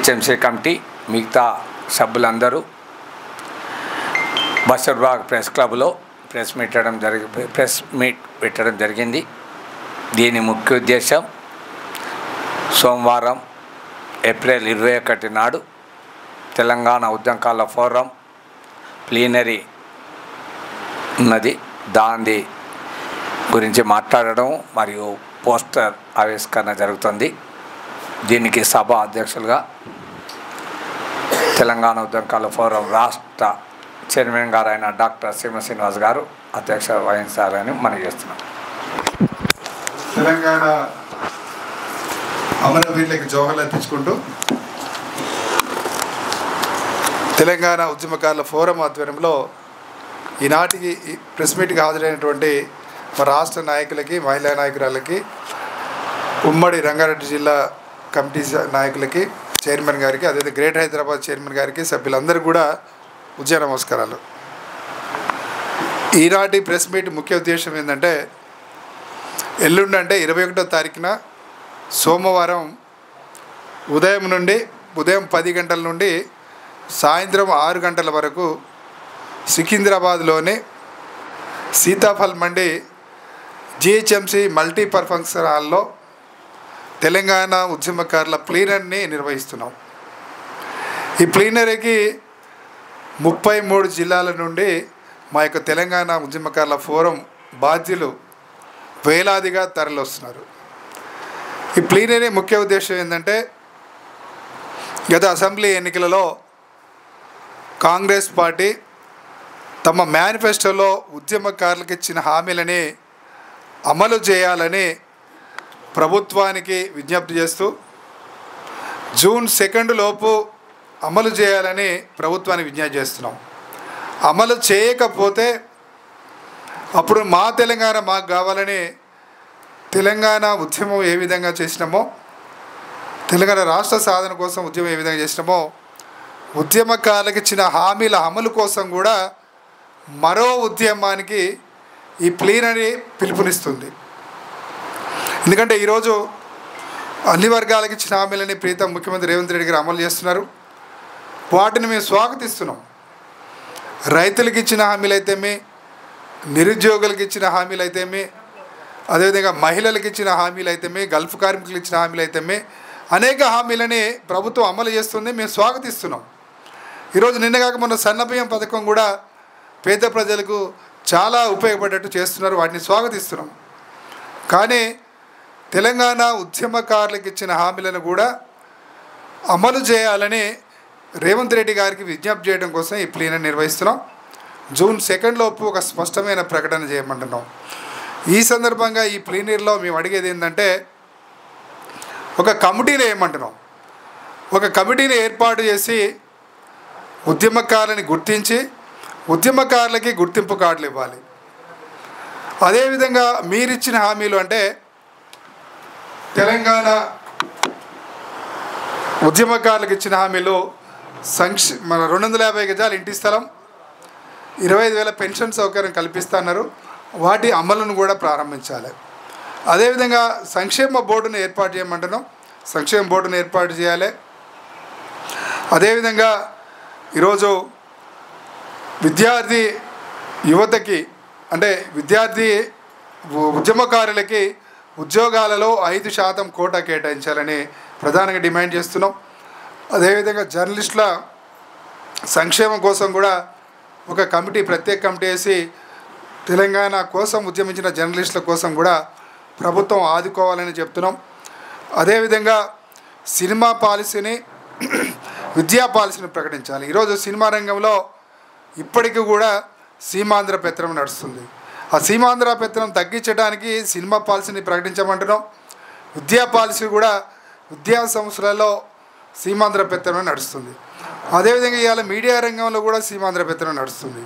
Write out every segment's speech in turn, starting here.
HMC committee మిగతా సభ్యులందరూ Basheerbagh press క్లబ్లో ప్రెస్ మీట్ పెట్టడం జరిగింది. దీని ముఖ్య ఉద్దేశం సోమవారం ఏప్రిల్ 21 నాడు తెలంగాణ ఉద్యమకారుల ఫోరం ప్లీనరీ ఉన్నది. దాని గురించి మాట్లాడడం మరియు పోస్టర్ ఆవిష్కరణ జరుగుతుంది. దీనికి సభ అధ్యక్షులుగా తెలంగాణ ఉద్యమకారుల ఫోరం రాష్ట్ర చైర్మన్ గారు అయిన డాక్టర్ సీమ శ్రీనివాస్ గారు అధ్యక్ష వహించాలని మనం చేస్తున్నాం. తెలంగాణ అమరవీరులకు జోహార్లు అర్పించుకుంటూ తెలంగాణ ఉద్యమకారుల ఫోరం ఆధ్వర్యంలో ఈనాటికి ప్రెస్ మీట్కి హాజరైనటువంటి మా రాష్ట్ర నాయకులకి, మహిళా నాయకురాలకి, ఉమ్మడి రంగారెడ్డి జిల్లా కమిటీ నాయకులకి, చైర్మన్ గారికి, అదేవిధంగా గ్రేట్ హైదరాబాద్ చైర్మన్ గారికి, సభ్యులందరూ కూడా ఉదయ నమస్కారాలు. ఈనాటి ప్రెస్ మీట్ ముఖ్య ఉద్దేశం ఏంటంటే ఎల్లుండి అంటే 21వ తారీఖున సోమవారం ఉదయం 10 గంటల నుండి సాయంత్రం 6 గంటల వరకు సికింద్రాబాద్లోని సీతాఫల్ మండి జిహెచ్ఎంసి మల్టీపర్పస్ హాల్లో తెలంగాణ ఉద్యమకారుల ప్లీనరీని నిర్వహిస్తున్నాం. ఈ ప్లీనరీకి 33 జిల్లాల నుండి మా యొక్క తెలంగాణ ఉద్యమకారుల ఫోరం బాధ్యులు వేలాదిగా తరలివస్తున్నారు. ఈ ప్లీనరీ ముఖ్య ఉద్దేశం ఏంటంటే గత అసెంబ్లీ ఎన్నికలలో కాంగ్రెస్ పార్టీ తమ మేనిఫెస్టోలో ఉద్యమకారులకు ఇచ్చిన హామీలని అమలు చేయాలని ప్రభుత్వానికి విజ్ఞప్తి చేస్తూ జూన్ 2 లోపు అమలు చేయాలని ప్రభుత్వానికి విజ్ఞప్తి చేస్తున్నాం. అమలు చేయకపోతే అప్పుడు మా తెలంగాణ మాకు కావాలని తెలంగాణ ఉద్యమం ఏ విధంగా చేసినామో, తెలంగాణ రాష్ట్ర సాధన కోసం ఉద్యమం ఏ విధంగా చేసినామో, ఉద్యమకారులకు ఇచ్చిన హామీల అమలు కోసం కూడా మరో ఉద్యమానికి ఈ ప్లీనరీ పిలుపునిస్తుంది. ఎందుకంటే ఈరోజు అన్ని వర్గాలకు ఇచ్చిన హామీలని ప్రీతం ముఖ్యమంత్రి రేవంత్ రెడ్డి గారు అమలు చేస్తున్నారు. వాటిని మేము స్వాగతిస్తున్నాం. రైతులకు ఇచ్చిన హామీలు అయితేమి, నిరుద్యోగులకు ఇచ్చిన హామీలు అయితేమి, అదేవిధంగా మహిళలకు ఇచ్చిన హామీలు అయితేమి, గల్ఫ్ కార్మికులకు ఇచ్చిన హామీలు అయితేమి, అనేక హామీలని ప్రభుత్వం అమలు చేస్తుంది. మేము స్వాగతిస్తున్నాం. ఈరోజు నిన్నగాక మొన్న సన్నబియ్యం పథకం కూడా పేద ప్రజలకు చాలా ఉపయోగపడేట్టు చేస్తున్నారు. వాటిని స్వాగతిస్తున్నాం. కానీ తెలంగాణ ఉద్యమకారులకు ఇచ్చిన హామీలను కూడా అమలు చేయాలని రేవంత్ రెడ్డి గారికి విజ్ఞప్తి చేయడం కోసం ఈ ప్లీనరీ నిర్వహిస్తున్నాం. జూన్ 2 లోపు ఒక స్పష్టమైన ప్రకటన చేయమంటున్నాం. ఈ సందర్భంగా ఈ ప్లీనరీలో మేము అడిగేది ఏంటంటే ఒక కమిటీని వేయమంటున్నాం. ఒక కమిటీని ఏర్పాటు చేసి ఉద్యమకారులని గుర్తించి ఉద్యమకారులకి గుర్తింపు కార్డులు ఇవ్వాలి. అదేవిధంగా మీరిచ్చిన హామీలు అంటే తెలంగాణ ఉద్యమకారులకు ఇచ్చిన హామీలు మన 250 గజాలు ఇంటి స్థలం, 25,000 పెన్షన్ సౌకర్యం కల్పిస్తున్నారు. వాటి అమలును కూడా ప్రారంభించాలి. అదేవిధంగా సంక్షేమ బోర్డును ఏర్పాటు చేయమంటున్నాం. సంక్షేమ బోర్డును ఏర్పాటు చేయాలి. అదేవిధంగా ఈరోజు విద్యార్థి యువతకి అంటే విద్యార్థి ఉద్యమకారులకి ఉద్యోగాలలో 5% కోటా కేటాయించాలని ప్రధానంగా డిమాండ్ చేస్తున్నాం. అదేవిధంగా జర్నలిస్టుల సంక్షేమం కోసం కూడా ఒక కమిటీ, ప్రత్యేక కమిటీ వేసి తెలంగాణ కోసం ఉద్యమించిన జర్నలిస్టుల కోసం కూడా ప్రభుత్వం ఆదుకోవాలని చెప్తున్నాం. అదేవిధంగా సినిమా పాలసీని, విద్యా పాలసీని ప్రకటించాలి. ఈరోజు సినిమా రంగంలో ఇప్పటికీ కూడా సీమాంధ్ర పెత్తనం నడుస్తుంది. ఆ సీమాంధ్ర పెత్తనం తగ్గించడానికి సినిమా పాలసీని ప్రకటించమంటున్నాం. విద్యా పాలసీ కూడా విద్యా సంస్థలలో సీమాంధ్ర పెత్తనం నడుస్తుంది. అదేవిధంగా ఇవాళ మీడియా రంగంలో కూడా సీమాంధ్ర పెత్తనం నడుస్తుంది.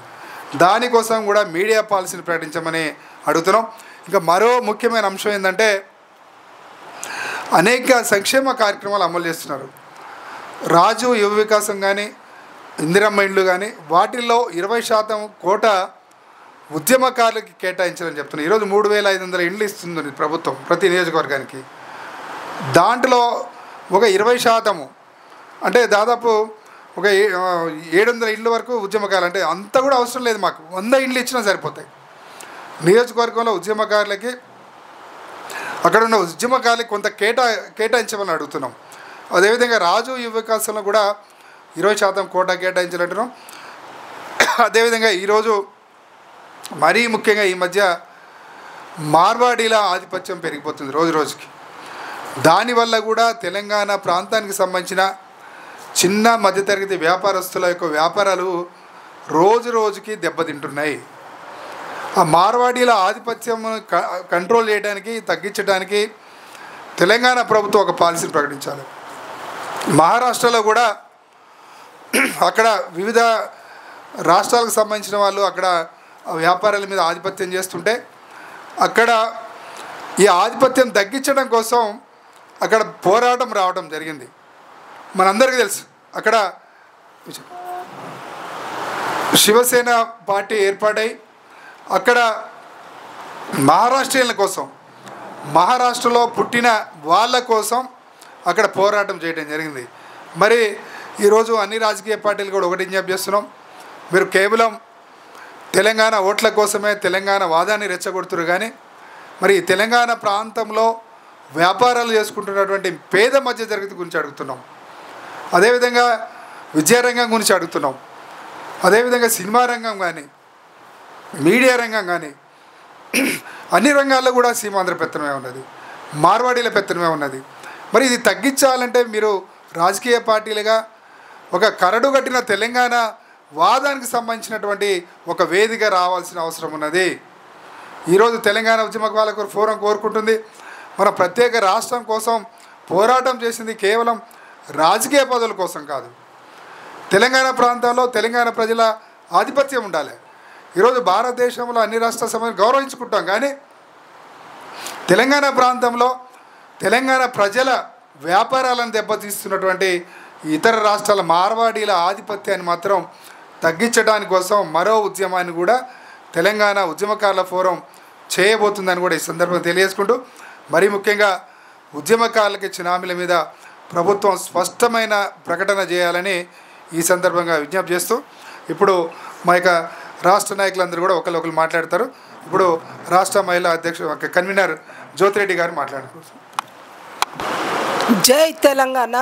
దానికోసం కూడా మీడియా పాలసీని ప్రకటించమని అడుగుతున్నాం. ఇంకా మరో ముఖ్యమైన అంశం ఏంటంటే అనేక సంక్షేమ కార్యక్రమాలు అమలు చేస్తున్నారు. రాజు యువ వికాసం కానీ, ఇందిరమ్మ ఇండ్లు కానీ, వాటిల్లో 20% కోటా ఉద్యమకారులకి కేటాయించాలని చెప్తున్నారు. ఈరోజు 3,500 ఇండ్లు ఇస్తుంది ప్రభుత్వం ప్రతి నియోజకవర్గానికి. దాంట్లో ఒక 20% అంటే దాదాపు ఒక 700 ఇండ్ల వరకు ఉద్యమకారులు, అంటే అంత కూడా అవసరం లేదు మాకు, 100 ఇండ్లు ఇచ్చినా సరిపోతాయి. నియోజకవర్గంలో ఉద్యమకారులకి అక్కడ ఉన్న ఉద్యమకారులకి కొంత కేటాయించమని అడుగుతున్నాం. అదేవిధంగా రాజు యువ వికాసంలో కూడా 20% కోటా కేటాయించాలంటున్నాం. అదేవిధంగా ఈరోజు మరీ ముఖ్యంగా ఈ మధ్య మార్వాడీల ఆధిపత్యం పెరిగిపోతుంది రోజు రోజుకి. దానివల్ల కూడా తెలంగాణ ప్రాంతానికి సంబంధించిన చిన్న మధ్యతరగతి వ్యాపారస్తుల యొక్క వ్యాపారాలు రోజు రోజుకి దెబ్బతింటున్నాయి. ఆ మార్వాడీల ఆధిపత్యం కంట్రోల్ చేయడానికి, తగ్గించడానికి తెలంగాణ ప్రభుత్వం ఒక పాలసీని ప్రకటించాలి. మహారాష్ట్రలో కూడా అక్కడ వివిధ రాష్ట్రాలకు సంబంధించిన వాళ్ళు అక్కడ వ్యాపారాల మీద ఆధిపత్యం చేస్తుంటే అక్కడ ఈ ఆధిపత్యం తగ్గించడం కోసం అక్కడ పోరాటం రావడం జరిగింది. మనందరికీ తెలుసు అక్కడ శివసేన పార్టీ ఏర్పాటై అక్కడ మహారాష్ట్రీయుల కోసం, మహారాష్ట్రలో పుట్టిన వాళ్ళ కోసం అక్కడ పోరాటం చేయడం జరిగింది. మరి ఈరోజు అన్ని రాజకీయ పార్టీలు కూడా ఒకటి విజ్ఞప్తి చేస్తున్నాం, మీరు కేవలం తెలంగాణ ఓట్ల కోసమే తెలంగాణ వాదాన్ని రెచ్చగొడుతున్నారు. కానీ మరి తెలంగాణ ప్రాంతంలో వ్యాపారాలు చేసుకుంటున్నటువంటి పేద మధ్యతరగతి గురించి అడుగుతున్నాం. అదేవిధంగా విద్యారంగం గురించి అడుగుతున్నాం. అదేవిధంగా సినిమా రంగం కానీ, మీడియా రంగం కానీ, అన్ని రంగాల్లో కూడా సీమాంధ్ర పెత్తనమే ఉన్నది, మార్వాడీల పెత్తనమే ఉన్నది. మరి ఇది తగ్గించాలంటే మీరు రాజకీయ పార్టీలుగా ఒక కరడు కట్టిన తెలంగాణ వాదానికి సంబంధించినటువంటి ఒక వేదిక రావాల్సిన అవసరం ఉన్నది. ఈరోజు తెలంగాణ ఉద్యమకారులకు ఫోరం కోరుకుంటుంది. మన ప్రత్యేక రాష్ట్రం కోసం పోరాటం చేసింది కేవలం రాజకీయ పదవుల కోసం కాదు. తెలంగాణ ప్రాంతాల్లో తెలంగాణ ప్రజల ఆధిపత్యం ఉండాలి. ఈరోజు భారతదేశంలో అన్ని రాష్ట్ర సమాజం గౌరవించుకుంటాం, కానీ తెలంగాణ ప్రాంతంలో తెలంగాణ ప్రజల వ్యాపారాలను దెబ్బతీస్తున్నటువంటి ఇతర రాష్ట్రాల మార్వాడీల ఆధిపత్యాన్ని మాత్రం తగ్గించడానికి కోసం మరో ఉద్యమాన్ని కూడా తెలంగాణ ఉద్యమకారుల ఫోరం చేయబోతుందని కూడా ఈ సందర్భంగా తెలియజేసుకుంటూ, మరీ ముఖ్యంగా ఉద్యమకారులకి ఇచ్చిన హామీల మీద ప్రభుత్వం స్పష్టమైన ప్రకటన చేయాలని ఈ సందర్భంగా విజ్ఞప్తి చేస్తూ, ఇప్పుడు మా యొక్క రాష్ట్ర నాయకులందరూ కూడా ఒకరు మాట్లాడతారు. ఇప్పుడు రాష్ట్ర మహిళా అధ్యక్షుడు కన్వీనర్ జ్యోతిరెడ్డి గారు మాట్లాడుతున్నారు. జై తెలంగాణ.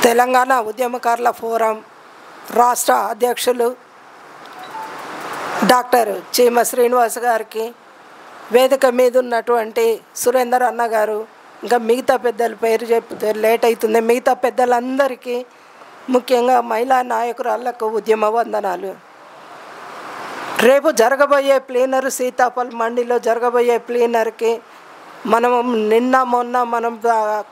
తెలంగాణ ఉద్యమకారుల ఫోరం రాష్ట్ర అధ్యక్షులు డాక్టర్ చీమ శ్రీనివాస్ గారికి, వేదిక మీద ఉన్నటువంటి సురేందర్ అన్న గారు, ఇంకా మిగతా పెద్దల పేరు చెప్తే లేట్ అవుతుంది, మిగతా పెద్దలందరికీ, ముఖ్యంగా మహిళా నాయకురాళ్లకు ఉద్యమ వందనాలు. రేపు జరగబోయే ప్లీనర్, సీతాఫల్ మండిలో జరగబోయే ప్లీనర్కి మనం నిన్న మొన్న మనం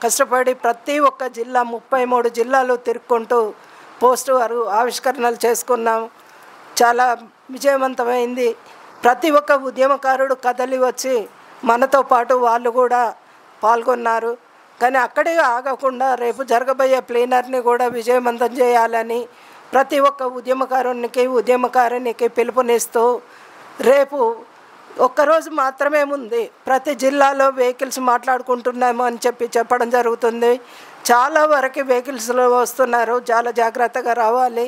కష్టపడి ప్రతి ఒక్క జిల్లా 33 జిల్లాలు తిరుక్కుంటూ పోస్టర్ ఆవిష్కరణలు చేసుకున్నాం. చాలా విజయవంతమైంది. ప్రతి ఒక్క ఉద్యమకారుడు కదలి వచ్చి మనతో పాటు వాళ్ళు కూడా పాల్గొన్నారు. కానీ అక్కడే ఆగకుండా రేపు జరగబోయే ప్లీనర్ని కూడా విజయవంతం చేయాలని ప్రతి ఒక్క ఉద్యమకారునికి పిలుపునిస్తూ, రేపు ఒక్కరోజు మాత్రమే ఉంది, ప్రతి జిల్లాలో వెహికల్స్ మాట్లాడుకుంటున్నాము అని చెప్పడం జరుగుతుంది. చాలా వరకు వెహికల్స్లో వస్తున్నారు, చాలా జాగ్రత్తగా రావాలి.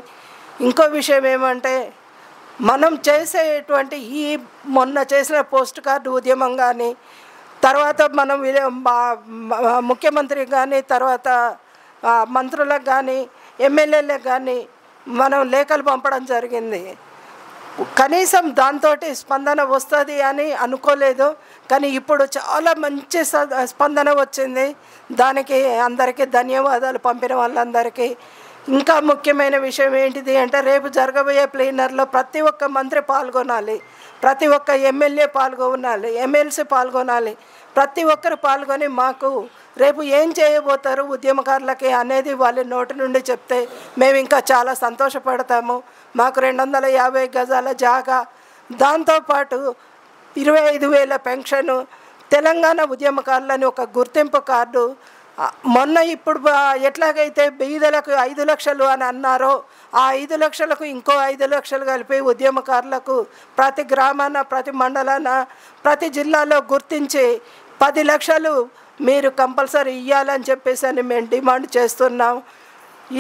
ఇంకో విషయం ఏమంటే, మనం చేసేటువంటి ఈ మొన్న చేసిన పోస్ట్ కార్డు ఉద్యమం కానీ, తర్వాత మనం ముఖ్యమంత్రికి కానీ, తర్వాత మంత్రులకు కానీ, ఎమ్మెల్యేలకు కానీ మనం లేఖలు పంపడం జరిగింది. కనీసం దాంతో స్పందన వస్తుంది అని అనుకోలేదు, కానీ ఇప్పుడు చాలా మంచి స్పందన వచ్చింది. దానికి అందరికీ ధన్యవాదాలు, పంపిన వాళ్ళందరికీ. ఇంకా ముఖ్యమైన విషయం ఏంటిది అంటే, రేపు జరగబోయే ప్లీనర్లో ప్రతి ఒక్క మంత్రి పాల్గొనాలి, ప్రతి ఒక్క ఎమ్మెల్యే పాల్గొనాలి, ఎమ్మెల్సీ పాల్గొనాలి. ప్రతి ఒక్కరు పాల్గొని మాకు రేపు ఏం చేయబోతారు ఉద్యమకారులకి అనేది వాళ్ళ నోటి నుండి చెప్తే మేము ఇంకా చాలా సంతోషపడతాము. మాకు 250 గజాల జాగా, దాంతోపాటు 25,000 పెన్షను, తెలంగాణ ఉద్యమకారులని ఒక గుర్తింపు కార్డు. మొన్న ఇప్పుడు ఎట్లాగైతే బీదలకు 5 లక్షలు అని అన్నారో, ఆ 5 లక్షలకు ఇంకో 5 లక్షలు కలిపి ఉద్యమకారులకు ప్రతి గ్రామాన, ప్రతి మండలాన, ప్రతి జిల్లాలో గుర్తించి 10 లక్షలు మీరు కంపల్సరీ ఇవ్వాలని చెప్పేసి అని మేము డిమాండ్ చేస్తున్నాం.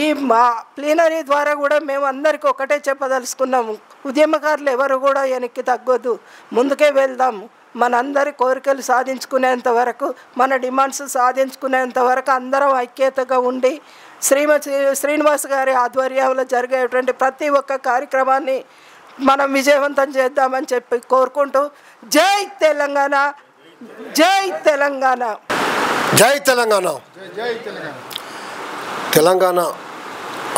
ఈ మా ప్లీనరీ ద్వారా కూడా మేము అందరికీ ఒకటే చెప్పదలుచుకున్నాము, ఉద్యమకారులు ఎవరు కూడా వెనక్కి తగ్గొద్దు, ముందుకే వెళ్దాము. మనందరి కోరికలు సాధించుకునేంత వరకు, మన డిమాండ్స్ సాధించుకునేంత వరకు అందరం ఐక్యతగా ఉండి శ్రీనివాస్ గారి ఆధ్వర్యంలో జరిగేటువంటి ప్రతి ఒక్క కార్యక్రమాన్ని మనం విజయవంతం చేద్దామని చెప్పి కోరుకుంటూ, జై తెలంగాణ, జై తెలంగాణ, జై తెలంగాణ. తెలంగాణ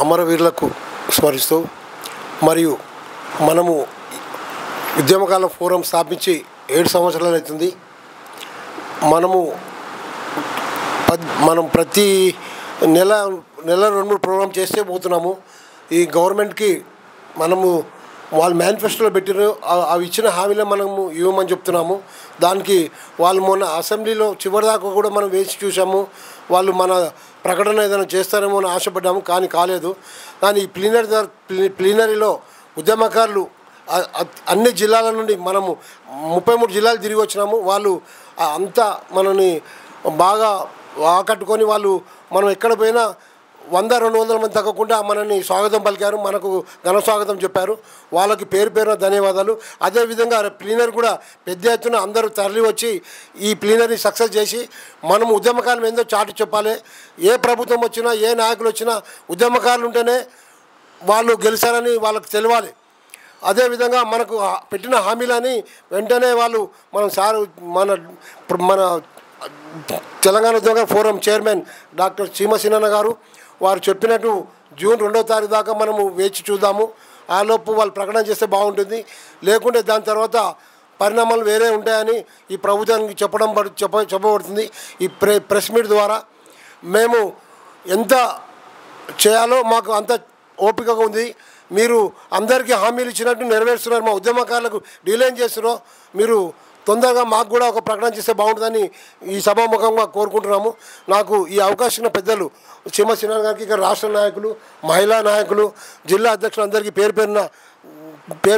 అమరవీరులకు స్మరిస్తూ మరియు మనము ఉద్యమకాల ఫోరం స్థాపించి 7 సంవత్సరాలు అవుతుంది. మనం ప్రతి నెల 2-3 ప్రోగ్రామ్ చేస్తే పోతున్నాము. ఈ గవర్నమెంట్కి మనము వాళ్ళు మేనిఫెస్టోలో పెట్టిన అవి ఇచ్చిన హామీలో మనము ఇవ్వమని చెప్తున్నాము. దానికి వాళ్ళు మొన్న అసెంబ్లీలో చివరిదాకా కూడా మనం వేసి చూసాము. వాళ్ళు మన ప్రకటన ఏదైనా చేస్తారేమో అని ఆశపడ్డాము, కానీ కాలేదు. కానీ ఈ ప్లీనరీలో ఉద్యమకారులు అన్ని జిల్లాల నుండి మనము 33 జిల్లాలు తిరిగి వచ్చినాము. వాళ్ళు అంతా మనని బాగా ఆకట్టుకొని వాళ్ళు మనం ఎక్కడ పోయినా 100-200 మంది తగ్గకుండా మనని స్వాగతం పలికారు, మనకు ఘన స్వాగతం చెప్పారు. వాళ్ళకి పేరున ధన్యవాదాలు. అదేవిధంగా ప్లీనరీ కూడా పెద్ద ఎత్తున అందరూ తరలి వచ్చి ఈ ప్లీనరీ సక్సెస్ చేసి మనము ఉద్యమకాలం ఏందో చాటి చెప్పాలి. ఏ ప్రభుత్వం వచ్చినా, ఏ నాయకులు వచ్చినా ఉద్యమకారులు ఉంటేనే వాళ్ళు గెలిచారని వాళ్ళకి తెలియాలి. అదేవిధంగా మనకు పెట్టిన హామీలని వెంటనే వాళ్ళు మన తెలంగాణ ఉద్యమ ఫోరం చైర్మన్ డాక్టర్ చీమసీనన్న గారు వారు చెప్పినట్టు జూన్ 2వ తారీఖు దాకా మనము వేచి చూద్దాము. ఆలోపు వాళ్ళు ప్రకటన చేస్తే బాగుంటుంది. లేకుంటే దాని తర్వాత పరిణామాలు వేరే ఉంటాయని ఈ ప్రభుత్వానికి చెప్పబడుతుంది. ఈ ప్రెస్ మీట్ ద్వారా మేము ఎంత చేయాలో మాకు అంత ఓపికగా ఉంది. మీరు అందరికీ హామీలు ఇచ్చినట్టు నెరవేరుస్తున్నారు, మా ఉద్యమకారులకు డిలే చేస్తున్నారో మీరు తొందరగా మాకు కూడా ఒక ప్రకటన చేస్తే బాగుంటుందని ఈ సభాముఖంగా కోరుకుంటున్నాము. నాకు ఈ అవకాశం పెద్దలు చీమసీన గారికి, ఇక్కడ రాష్ట్ర నాయకులు, మహిళా నాయకులు, జిల్లా అధ్యక్షులు అందరికీ పేరు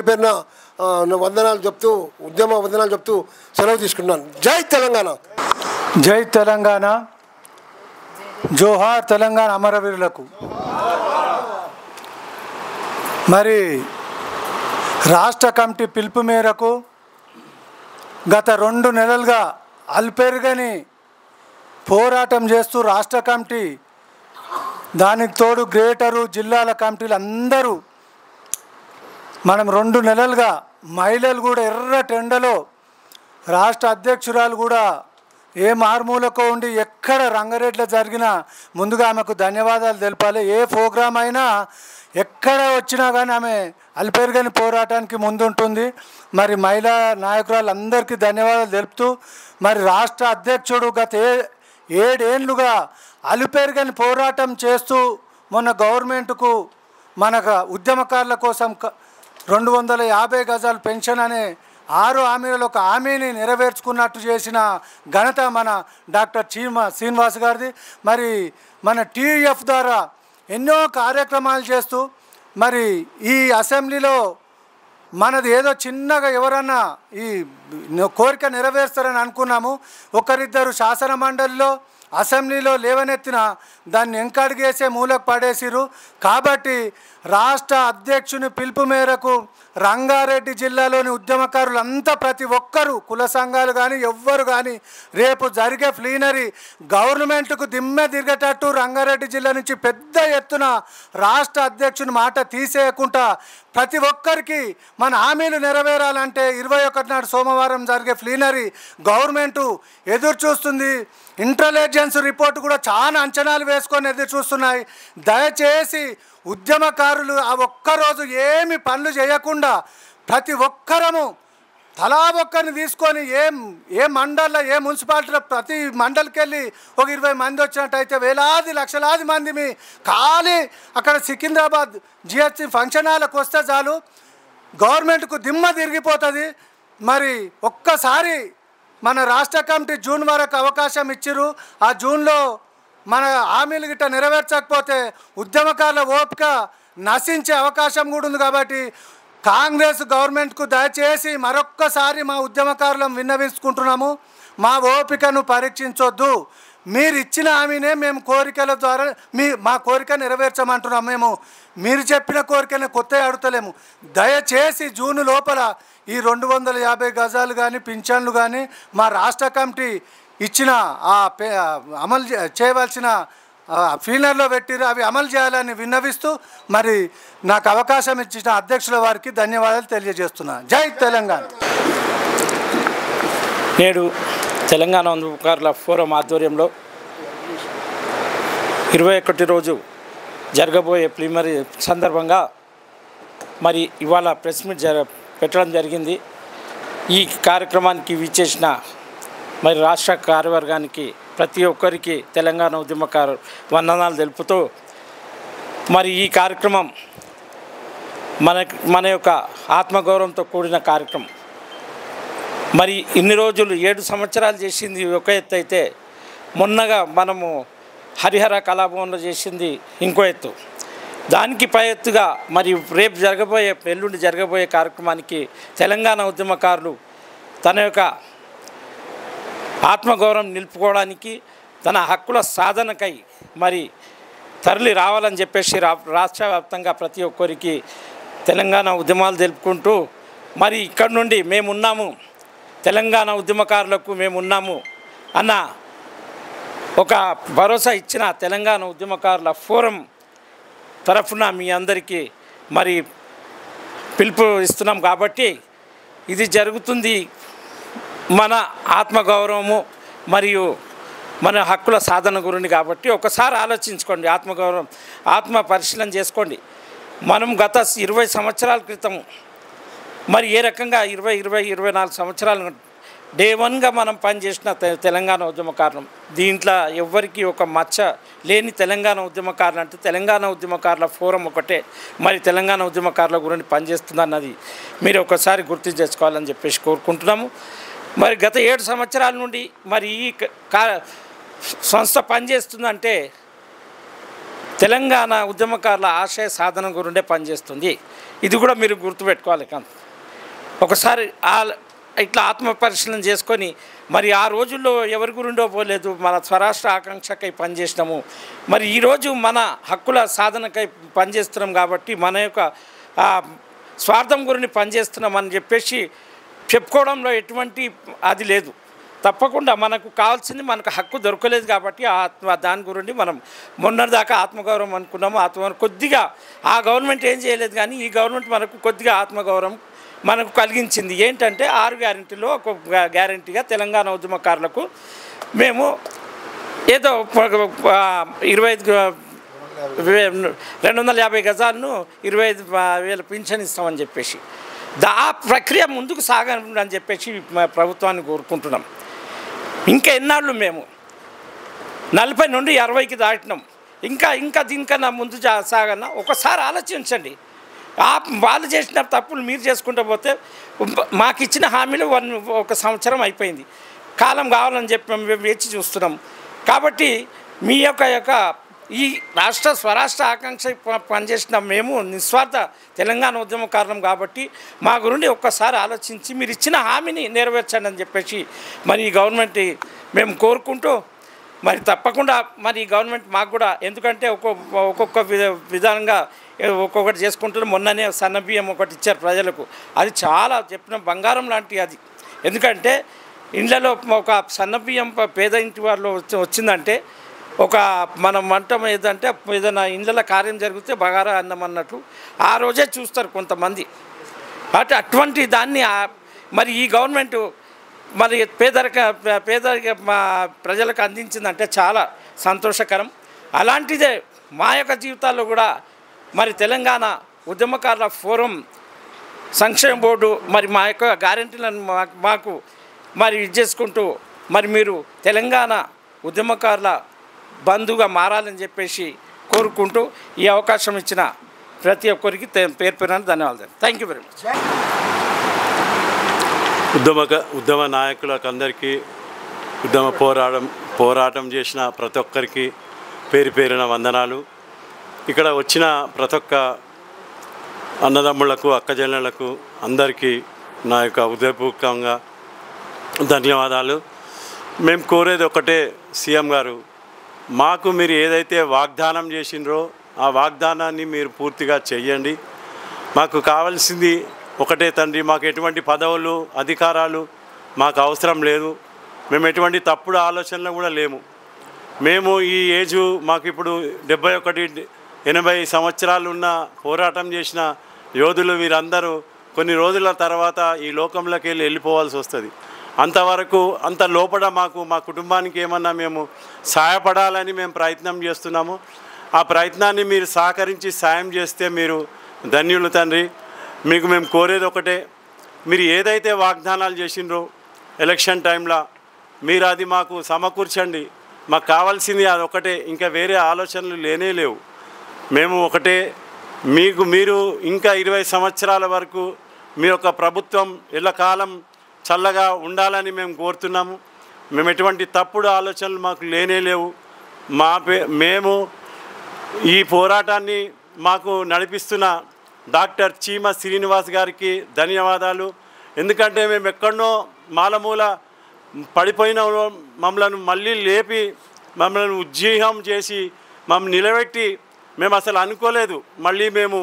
పేరున వందనాలు చెప్తూ, ఉద్యమ వందనాలు చెప్తూ సెలవు తీసుకుంటున్నాను. జై తెలంగాణ, జై తెలంగాణ, జోహార్ తెలంగాణ అమరవీరులకు. మరి రాష్ట్ర కమిటీ పిలుపు మేరకు గత 2 నెలలుగా అల్పెరుగని పోరాటం చేస్తూ రాష్ట్ర కమిటీ, దానికి తోడు గ్రేటరు జిల్లాల కమిటీలు అందరూ మనం 2 నెలలుగా మహిళలు కూడా ఎర్రటెండలో, రాష్ట్ర అధ్యక్షురాలు కూడా ఏ మారుమూలకో ఉండి ఎక్కడ రంగారెడ్డిలో జరిగినా ముందుగా ఆమెకు ధన్యవాదాలు తెలపాలి. ఏ ప్రోగ్రాం అయినా ఎక్కడ వచ్చినా కానీ ఆమె అల్పెరుగని పోరాటానికి ముందుంటుంది. మరి మహిళా నాయకురాలందరికీ ధన్యవాదాలు తెలుపుతూ, మరి రాష్ట్ర అధ్యక్షుడు గత 7 ఏళ్ళుగా అలుపెరుగని పోరాటం చేస్తూ మొన్న గవర్నమెంట్కు మనకు ఉద్యమకారుల కోసం 250 గజాలు పెన్షన్ అనే 6 హామీలలో ఒక హామీని నెరవేర్చుకున్నట్టు చేసిన ఘనత మన డాక్టర్ శ్రీనివాస్ గారిది. మరి మన టీఎఫ్ ద్వారా ఎన్నో కార్యక్రమాలు చేస్తూ మరి ఈ అసెంబ్లీలో మనది ఏదో చిన్నగా ఎవరన్నా ఈ కోరిక నెరవేరుస్తారని అనుకున్నాము. ఒకరిద్దరు శాసన మండలిలో, అసెంబ్లీలో లేవనెత్తిన దాన్ని ఎంకడిగేసే మూలకు పడేసిరు. కాబట్టి రాష్ట్ర అధ్యక్షుని పిలుపు మేరకు రంగారెడ్డి జిల్లాలోని ఉద్యమకారులంతా ప్రతి ఒక్కరూ, కుల సంఘాలు కానీ ఎవ్వరు కానీ, రేపు జరిగే ప్లీనరీ గవర్నమెంట్కు దిమ్మె తిరిగేటట్టు రంగారెడ్డి జిల్లా నుంచి పెద్ద ఎత్తున రాష్ట్ర అధ్యక్షుని మాట తీసేయకుండా ప్రతి ఒక్కరికి మన హామీలు నెరవేరాలంటే 21 నాడు సోమవారం జరిగే ప్లీనరీ గవర్నమెంటు ఎదురు చూస్తుంది. ఇంటెలిజెన్స్ రిపోర్టు కూడా చాలా అంచనాలు వేసుకొని ఎదురు చూస్తున్నాయి. దయచేసి ఉద్యమకారులు ఆ ఒక్కరోజు ఏమి పనులు చేయకుండా ప్రతి ఒక్కరము తలా ఒక్కరిని తీసుకొని ఏ మండల్లో, ఏ మున్సిపాలిటీలో ప్రతి మండలికి వెళ్ళి ఒక 20 మంది వచ్చినట్టయితే వేలాది లక్షలాది మంది ఖాళీ అక్కడ సికింద్రాబాద్ జిహెచ్సి ఫంక్షన్ హాల్కి వస్తే చాలు, గవర్నమెంట్కు దిమ్మ తిరిగిపోతుంది. మరి ఒక్కసారి మన రాష్ట్ర కమిటీ జూన్ వరకు అవకాశం ఇచ్చిరు. ఆ జూన్లో మన హామీలు గిట్ట నెరవేర్చకపోతే ఉద్యమకారుల ఓపిక నశించే అవకాశం కూడా ఉంది. కాబట్టి కాంగ్రెస్ గవర్నమెంట్కు దయచేసి మరొక్కసారి మా ఉద్యమకారులను విన్నవించుకుంటున్నాము, మా ఓపికను పరీక్షించొద్దు. మీరు ఇచ్చిన హామీనే మేము కోరికల ద్వారా మా కోరిక నెరవేర్చమంటున్నాము. మీరు చెప్పిన కోరికనే కొత్త అడుగుతలేము. దయచేసి జూన్ లోపల ఈ 250 గజాలు కానీ పింఛన్లు కానీ మా రాష్ట్ర కమిటీ ఇచ్చిన అమలు చేయవలసిన ఫీనర్లో పెట్టిరు, అవి అమలు చేయాలని విన్నవిస్తూ మరి నాకు అవకాశం ఇచ్చిన అధ్యక్షుల వారికి ధన్యవాదాలు తెలియజేస్తున్నా. జై తెలంగాణ. నేడు తెలంగాణ ఉద్యమకారుల ఫోరం ఆధ్వర్యంలో 21 రోజు జరగబోయే ప్లీనరీ సందర్భంగా మరి ఇవాళ ప్రెస్ మీట్ పెట్టడం జరిగింది. ఈ కార్యక్రమానికి విచ్చేసిన మరి రాష్ట్ర కార్యవర్గానికి ప్రతి ఒక్కరికి తెలంగాణ ఉద్యమకారు వందనాలు తెలుపుతూ మరి ఈ కార్యక్రమం మన యొక్క ఆత్మగౌరవంతో కూడిన కార్యక్రమం. మరి ఇన్ని రోజులు 7 సంవత్సరాలు చేసింది ఒక ఎత్తు అయితే, మొన్నగా మనము హరిహర కళాభవన్లో చేసింది ఇంకో ఎత్తు. దానికి పై ఎత్తుగా మరి రేపు ఎల్లుండి జరగబోయే కార్యక్రమానికి తెలంగాణ ఉద్యమకారులు తన యొక్క ఆత్మగౌరవం నిలుపుకోవడానికి, తన హక్కుల సాధనకై మరి తరలి రావాలని చెప్పేసి రాష్ట్ర వ్యాప్తంగా ప్రతి ఒక్కరికి తెలంగాణ ఉద్యమాలు తెలుపుకుంటూ మరి ఇక్కడ నుండి మేమున్నాము, తెలంగాణ ఉద్యమకారులకు మేమున్నాము అన్న ఒక భరోసా ఇచ్చిన తెలంగాణ ఉద్యమకారుల ఫోరం తరఫున మీ అందరికీ మరి పిలుపు ఇస్తున్నాం. కాబట్టి ఇది జరుగుతుంది మన ఆత్మగౌరవము మరియు మన హక్కుల సాధన గురించి. కాబట్టి ఒకసారి ఆలోచించుకోండి, ఆత్మ పరిశీలన చేసుకోండి. మనం గత 20 సంవత్సరాల క్రితం మరి ఏ రకంగా 24 సంవత్సరాలు డే 1గా మనం పనిచేసిన తెలంగాణ ఉద్యమకారులం. దీంట్లో ఎవ్వరికి ఒక మచ్చ లేని తెలంగాణ ఉద్యమకారులు అంటే తెలంగాణ ఉద్యమకారుల ఫోరం ఒకటే మరి తెలంగాణ ఉద్యమకారుల గురించి పనిచేస్తుందన్నది మీరు ఒకసారి గుర్తు చేసుకోవాలని చెప్పేసి కోరుకుంటున్నాము. మరి గత 7 సంవత్సరాల నుండి మరి ఈ సంస్థ పనిచేస్తుందంటే తెలంగాణ ఉద్యమకారుల ఆశయ సాధన గురిండే పనిచేస్తుంది. ఇది కూడా మీరు గుర్తుపెట్టుకోవాలి. ఒకసారి ఇట్లా ఆత్మ పరిశీలన చేసుకొని మరి ఆ రోజుల్లో ఎవరి గురిండో పోలేదు, మన స్వరాష్ట్ర ఆకాంక్షకై పనిచేసినాము. మరి ఈరోజు మన హక్కుల సాధనకై పనిచేస్తున్నాం. కాబట్టి మన యొక్క స్వార్థం గురించి పనిచేస్తున్నామని చెప్పేసి చెప్పుకోవడంలో ఎటువంటి అది లేదు. తప్పకుండా మనకు కావాల్సింది మనకు హక్కు దొరకలేదు కాబట్టి దాని గురించి మనం మొన్నటిదాకా ఆత్మగౌరవం అనుకున్నాము. కొద్దిగా ఆ గవర్నమెంట్ ఏం చేయలేదు, కానీ ఈ గవర్నమెంట్ మనకు కొద్దిగా ఆత్మగౌరవం మనకు కలిగించింది. ఏంటంటే 6 గ్యారెంటీలో ఒక గ్యారెంటీగా తెలంగాణ ఉద్యమకారులకు మేము ఏదో 250 గజాలను 25,000 పింఛన్ ఇస్తామని చెప్పేసి ఆ ప్రక్రియ ముందుకు సాగని చెప్పేసి ప్రభుత్వాన్ని కోరుకుంటున్నాం. ఇంకా ఎన్నాళ్ళు మేము 40 నుండి 60కి దాటినాం. ఇంకా దీనికన్నా ముందు సాగన్నా ఒకసారి ఆలోచించండి. వాళ్ళు చేసిన తప్పులు మీరు చేసుకుంటూ పోతే మాకు ఇచ్చిన హామీలు 1 సంవత్సరం అయిపోయింది, కాలం కావాలని చెప్పి మేము వేచి చూస్తున్నాం. కాబట్టి మీ యొక్క ఈ స్వరాష్ట్ర ఆకాంక్ష పనిచేసిన మేము నిస్వార్థ తెలంగాణ ఉద్యమకారులం. కాబట్టి మా గురించి ఒక్కసారి ఆలోచించి మీరు ఇచ్చిన హామీని నెరవేర్చండి అని చెప్పేసి మరి ఈ గవర్నమెంట్ మేము కోరుకుంటూ మరి తప్పకుండా మరి ఈ గవర్నమెంట్ మాకు కూడా, ఎందుకంటే ఒక్కొక్క విధానంగా ఒక్కొక్కటి చేసుకుంటున్నాం. మొన్ననే సన్నబియ్యం ఒకటి ఇచ్చారు ప్రజలకు, అది చాలా చెప్పిన బంగారం లాంటి అది. ఎందుకంటే ఇళ్ళలో ఒక సన్నబియ్యం పేద ఇంటి వాళ్ళు వచ్చిందంటే ఒక మనం అంటాం ఏదంటే ఏదైనా ఇళ్ళ కార్యం జరిగితే బగారా అన్నం అన్నట్లు ఆ రోజే చూస్తారు కొంతమంది. అటువంటి దాన్ని మరి ఈ గవర్నమెంట్ మరి పేదరిక ప్రజలకు అందించిందంటే చాలా సంతోషకరం. అలాంటిదే మా యొక్క జీవితాల్లో కూడా మరి తెలంగాణ ఉద్యమకారుల ఫోరం సంక్షేమ బోర్డు మరి మా యొక్క గ్యారెంటీలను మాకు మరి చేసుకుంటూ మరి మీరు తెలంగాణ ఉద్యమకారుల బంధువుగా మారాలని చెప్పేసి కోరుకుంటూ ఈ అవకాశం ఇచ్చిన ప్రతి ఒక్కరికి పేరు ధన్యవాదాలు. Thank you very much. ఉద్యమ నాయకులకు అందరికీ, పోరాటం చేసిన ప్రతి ఒక్కరికి పేరున వందనాలు. ఇక్కడ వచ్చిన ప్రతి ఒక్క అన్నదమ్ములకు అక్కచెల్లెళ్లకు అందరికీ నా యొక్క హృదయపూర్వకంగా ధన్యవాదాలు. మేము కోరేది ఒకటే, సీఎం గారు మాకు మీరు ఏదైతే వాగ్దానం చేసిండ్రో ఆ వాగ్దానాన్ని మీరు పూర్తిగా చెయ్యండి. మాకు కావాల్సింది ఒకటే తండ్రి, మాకు ఎటువంటి పదవులు అధికారాలు మాకు అవసరం లేదు. మేము ఎటువంటి తప్పుడు ఆలోచనలు కూడా లేము. మేము ఈ ఏజు మాకు ఇప్పుడు 71-80 సంవత్సరాలు ఉన్న పోరాటం చేసిన యోధులు వీరందరూ కొన్ని రోజుల తర్వాత ఈ లోకంలోకి వెళ్ళిపోవాల్సి వస్తుంది. అంతవరకు అంత లోపల మా కుటుంబానికి ఏమన్నా మేము సహాయపడాలని మేము ప్రయత్నం చేస్తున్నాము. ఆ ప్రయత్నాన్ని మీరు సహకరించి సాయం చేస్తే మీరు ధన్యులు తండ్రి. మీకు మేము కోరేది ఒకటే, మీరు ఏదైతే వాగ్దానాలు చేసిండ్రో ఎలక్షన్ టైంలో మీరు అది మాకు సమకూర్చండి. మాకు కావాల్సింది అది ఒకటే, ఇంకా వేరే ఆలోచనలు లేనే లేవు. మేము ఒకటే, మీరు ఇంకా 20 సంవత్సరాల వరకు మీ యొక్క ప్రభుత్వం ఎల్లకాలం చల్లగా ఉండాలని మేము కోరుతున్నాము. మేము ఎటువంటి తప్పుడు ఆలోచనలు మాకు లేనే లేవు. మేము ఈ పోరాటాన్ని మాకు నడిపిస్తున్న డాక్టర్ చీమ శ్రీనివాస్ గారికి ధన్యవాదాలు. ఎందుకంటే మేము ఎక్కడనో మాలమూల పడిపోయిన మమ్మల్ని మళ్ళీ లేపి మమ్మల్ని ఉజ్జీవం చేసి మమ్మల్ని నిలబెట్టి, మేము అసలు అనుకోలేదు మళ్ళీ మేము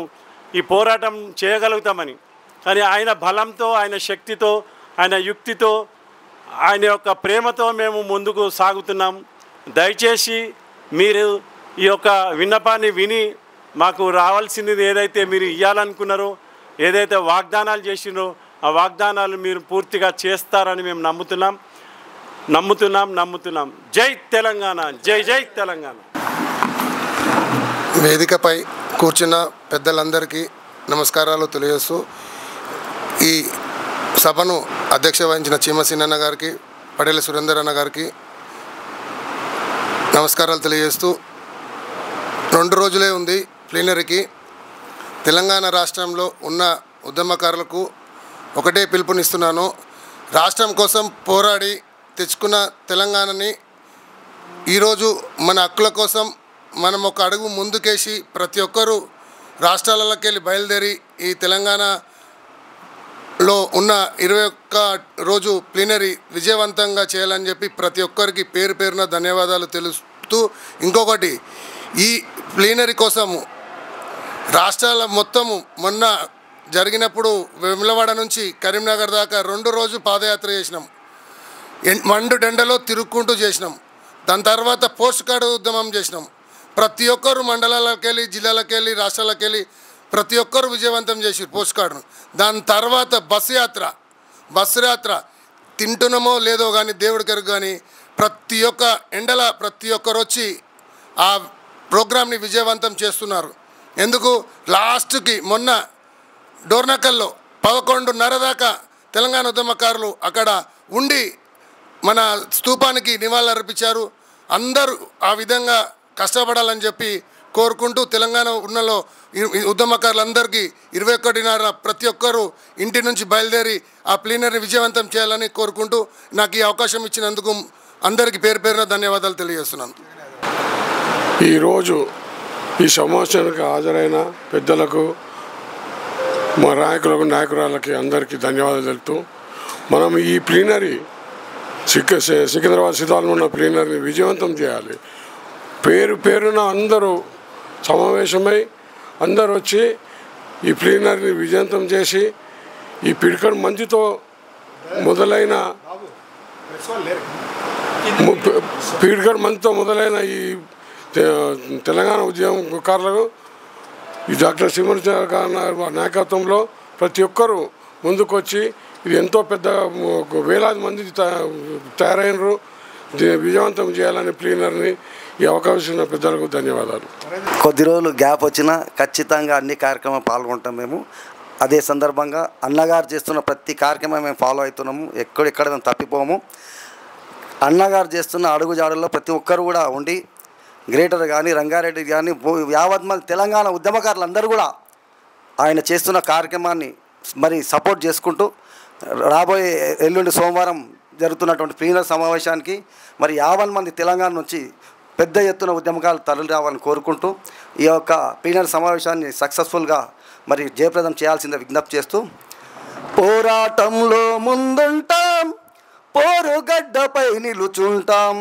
ఈ పోరాటం చేయగలుగుతామని. కానీ ఆయన బలంతో, ఆయన శక్తితో, ఆయన యుక్తితో, ఆయన యొక్క ప్రేమతో మేము ముందుకు సాగుతున్నాం. దయచేసి మీరు ఈ యొక్క విన్నపాన్ని విని మాకు రావాల్సింది ఏదైతే మీరు ఇవ్వాలనుకున్నారో, ఏదైతే వాగ్దానాలు చేసినారో ఆ వాగ్దానాలు మీరు పూర్తిగా చేస్తారని మేము నమ్ముతున్నాం. జై తెలంగాణ, జై జై తెలంగాణ. వేదికపై కూర్చున్న పెద్దలందరికీ నమస్కారాలు తెలియజేస్తూ, ఈ సభను అధ్యక్ష వహించిన చీమసీనన్న గారికి, పటేల సురేందర్ అన్న గారికి నమస్కారాలు తెలియజేస్తూ, 2 రోజులే ఉంది ప్లీనరీకి. తెలంగాణ రాష్ట్రంలో ఉన్న ఉద్యమకారులకు ఒకటే పిలుపునిస్తున్నాను. రాష్ట్రం కోసం పోరాడి తెచ్చుకున్న తెలంగాణని ఈరోజు మన హక్కుల కోసం మనం ఒక అడుగు ముందుకేసి ప్రతి ఒక్కరూ రాష్ట్రాలలోకి వెళ్ళి బయలుదేరి ఈ తెలంగాణలో ఉన్న 21 రోజు ప్లీనరీ విజయవంతంగా చేయాలని చెప్పి ప్రతి ఒక్కరికి పేరు పేరున ధన్యవాదాలు తెలుస్తూ, ఇంకొకటి, ఈ ప్లీనరీ కోసము రాష్ట్రాల మొత్తము మొన్న జరిగినప్పుడు వెములవాడ నుంచి కరీంనగర్ దాకా 2 రోజు పాదయాత్ర చేసినాం. మండు డెండలో తిరుక్కుంటూ చేసినాం. దాని తర్వాత పోస్ట్ కార్డు ఉద్యమం చేసినాం. ప్రతి ఒక్కరు మండలాలకు వెళ్ళి, జిల్లాలకు వెళ్ళి, రాష్ట్రాలకు వెళ్ళి ప్రతి ఒక్కరు విజయవంతం చేసారు పోస్ట్ కార్డును. దాని తర్వాత బస్సు యాత్ర తింటున్నామో లేదో కానీ దేవుడి కరుగు కానీ ప్రతి ఒక్క ఎండల ప్రతి ఒక్కరు వచ్చి ఆ ప్రోగ్రామ్ని విజయవంతం చేస్తున్నారు. ఎందుకు, లాస్ట్కి మొన్న డోర్నకల్లో 11:30 దాకా తెలంగాణ ఉద్యమకారులు అక్కడ ఉండి మన స్తూపానికి నివాళులు అర్పించారు. అందరూ ఆ విధంగా కష్టపడాలని చెప్పి కోరుకుంటూ, తెలంగాణ ఉన్నలో ఉద్యమకారులందరికీ 21:30 ప్రతి ఒక్కరూ ఇంటి నుంచి బయలుదేరి ఆ ప్లీనరీని విజయవంతం చేయాలని కోరుకుంటూ, నాకు ఈ అవకాశం ఇచ్చినందుకు అందరికీ పేరు పేరున ధన్యవాదాలు తెలియజేస్తున్నాను. ఈరోజు ఈ సమావేశానికి హాజరైన పెద్దలకు, మా నాయకులకు, నాయకురాలకి అందరికీ ధన్యవాదాలు తెలుపుతూ, మనం ఈ ప్లీనరీ సికింద్రాబాద్ శిథాలలో ఉన్న ప్లీనరీని విజయవంతం చేయాలి. పేరున అందరూ సమావేశమై అందరూ వచ్చి ఈ ప్లీనరీని విజయవంతం చేసి, ఈ పిడికడు మంచుతో మొదలైన ఈ తెలంగాణ ఉద్యమకారులకు ఈ డాక్టర్ శ్రీమతి గారి నాయకత్వంలో ప్రతి ఒక్కరూ ముందుకొచ్చి, ఇది ఎంతో పెద్ద వేలాది మంది తయారైనరు, దీన్ని విజయవంతం చేయాలని ప్లీనర్ని ఈ అవకాశం ఉన్న పెద్దలకు ధన్యవాదాలు. కొద్ది రోజులు గ్యాప్ వచ్చినా ఖచ్చితంగా అన్ని కార్యక్రమాలు పాల్గొంటాం మేము. అదే సందర్భంగా అన్నగారు చేస్తున్న ప్రతి కార్యక్రమం మేము ఫాలో అవుతున్నాము. ఎక్కడ మేము తప్పిపోము. అన్నగారు చేస్తున్న అడుగుజాడుల్లో ప్రతి ఒక్కరు కూడా ఉండి, గ్రేటర్ కానీ, రంగారెడ్డి కానీ, యావత్ మంది తెలంగాణ ఉద్యమకారులందరూ కూడా ఆయన చేస్తున్న కార్యక్రమాన్ని మరి సపోర్ట్ చేసుకుంటూ, రాబోయే ఎల్లుండి సోమవారం జరుగుతున్నటువంటి ప్లీనరీ సమావేశానికి మరి 50 మంది తెలంగాణ నుంచి పెద్ద ఎత్తున ఉద్యమకారులు తరలి రావాలని కోరుకుంటూ, ఈ యొక్క ప్లీనరీ సమావేశాన్ని సక్సెస్ఫుల్గా మరి జయప్రదం చేయాల్సిందే విజ్ఞప్తి చేస్తూ, పోరాటంలో ముందుంటాం, పోరుగడ్డపై నిలుచుంటాం,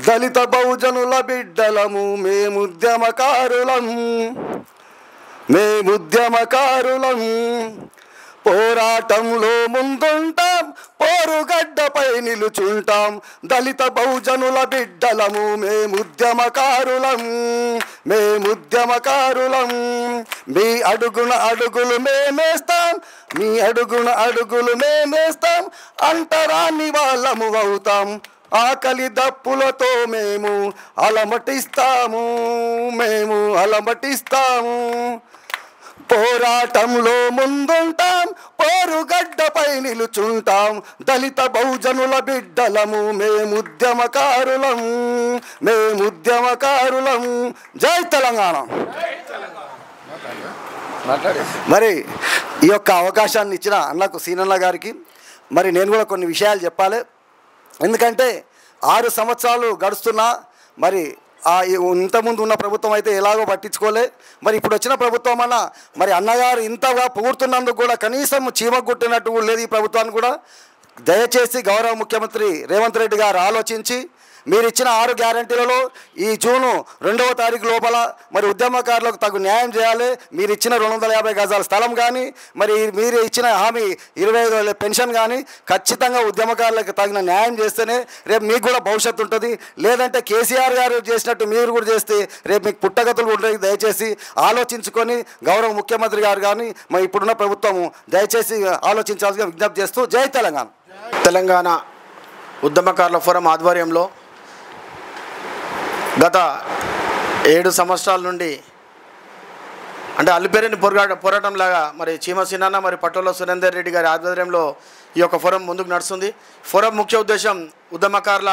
దళిత బహుజనుల బిడ్డలము మేముద్యమకారులం, పోరాటంలో ముందుంటాం, పోరుగడ్డపై నిలుచుంటాం, దళిత బహుజనుల బిడ్డలము మేముద్యమకారులం, మీ అడుగున అడుగులు మేమేస్తాం, మీ అడుగున అడుగులు మేమేస్తాం, అంటరాని వాళ్ళము అవుతాం, ఆకలి దప్పులతో మేము అలమటిస్తాము, పోరాటంలో ముందుంటాం, పోరుగడ్డపై నిలుచుంటాం, దళిత బహుజనుల బిడ్డలము మేముద్యమకారులం. జై తెలంగాణ. మరి ఈ యొక్క అవకాశాన్ని ఇచ్చిన అన్నకు సీనన్న గారికి మరి నేను కూడా కొన్ని విషయాలు చెప్పాలి. ఎందుకంటే 6 సంవత్సరాలు గడుస్తున్నా మరి ఇంతకుముందు ఉన్న ప్రభుత్వం అయితే ఎలాగో పట్టించుకోలే. మరి ఇప్పుడు వచ్చిన ప్రభుత్వం అన్న మరి అన్నగారు ఇంతగా పొగుడుతున్నందుకు కూడా కనీసం చీమగుట్టినట్టు లేదు ఈ ప్రభుత్వాన్ని కూడా. దయచేసి గౌరవ ముఖ్యమంత్రి రేవంత్ రెడ్డి గారు ఆలోచించి మీరు ఇచ్చిన 6 గ్యారంటీలలో ఈ జూన్ 2వ తారీఖు లోపల మరి ఉద్యమకారులకు తగు న్యాయం చేయాలి. మీరు ఇచ్చిన 250 గజాల స్థలం కానీ మరి మీరు ఇచ్చిన హామీ 25,000 పెన్షన్ కానీ ఖచ్చితంగా ఉద్యమకారులకు తగిన న్యాయం చేస్తేనే రేపు మీకు కూడా భవిష్యత్తు ఉంటుంది. లేదంటే కేసీఆర్ గారు చేసినట్టు మీరు కూడా చేస్తే రేపు మీకు పుట్టగతులు ఉంటాయి. దయచేసి ఆలోచించుకొని గౌరవ ముఖ్యమంత్రి గారు కానీ మరి ఇప్పుడున్న ప్రభుత్వము దయచేసి ఆలోచించాల్సిగా విజ్ఞప్తి చేస్తూ జై తెలంగాణ. తెలంగాణ ఉద్యమకారుల ఫోరం ఆధ్వర్యంలో గత 7 సంవత్సరాల నుండి అంటే అల్లిపెరని పోరాటంలాగా మరి చీమసీనన్న మరి పట్టోల సురేందర్ రెడ్డి గారి ఆధ్వర్యంలో ఈ యొక్క ఫోరం ముందుకు నడుస్తుంది. ఫోరం ముఖ్య ఉద్దేశం ఉద్యమకారుల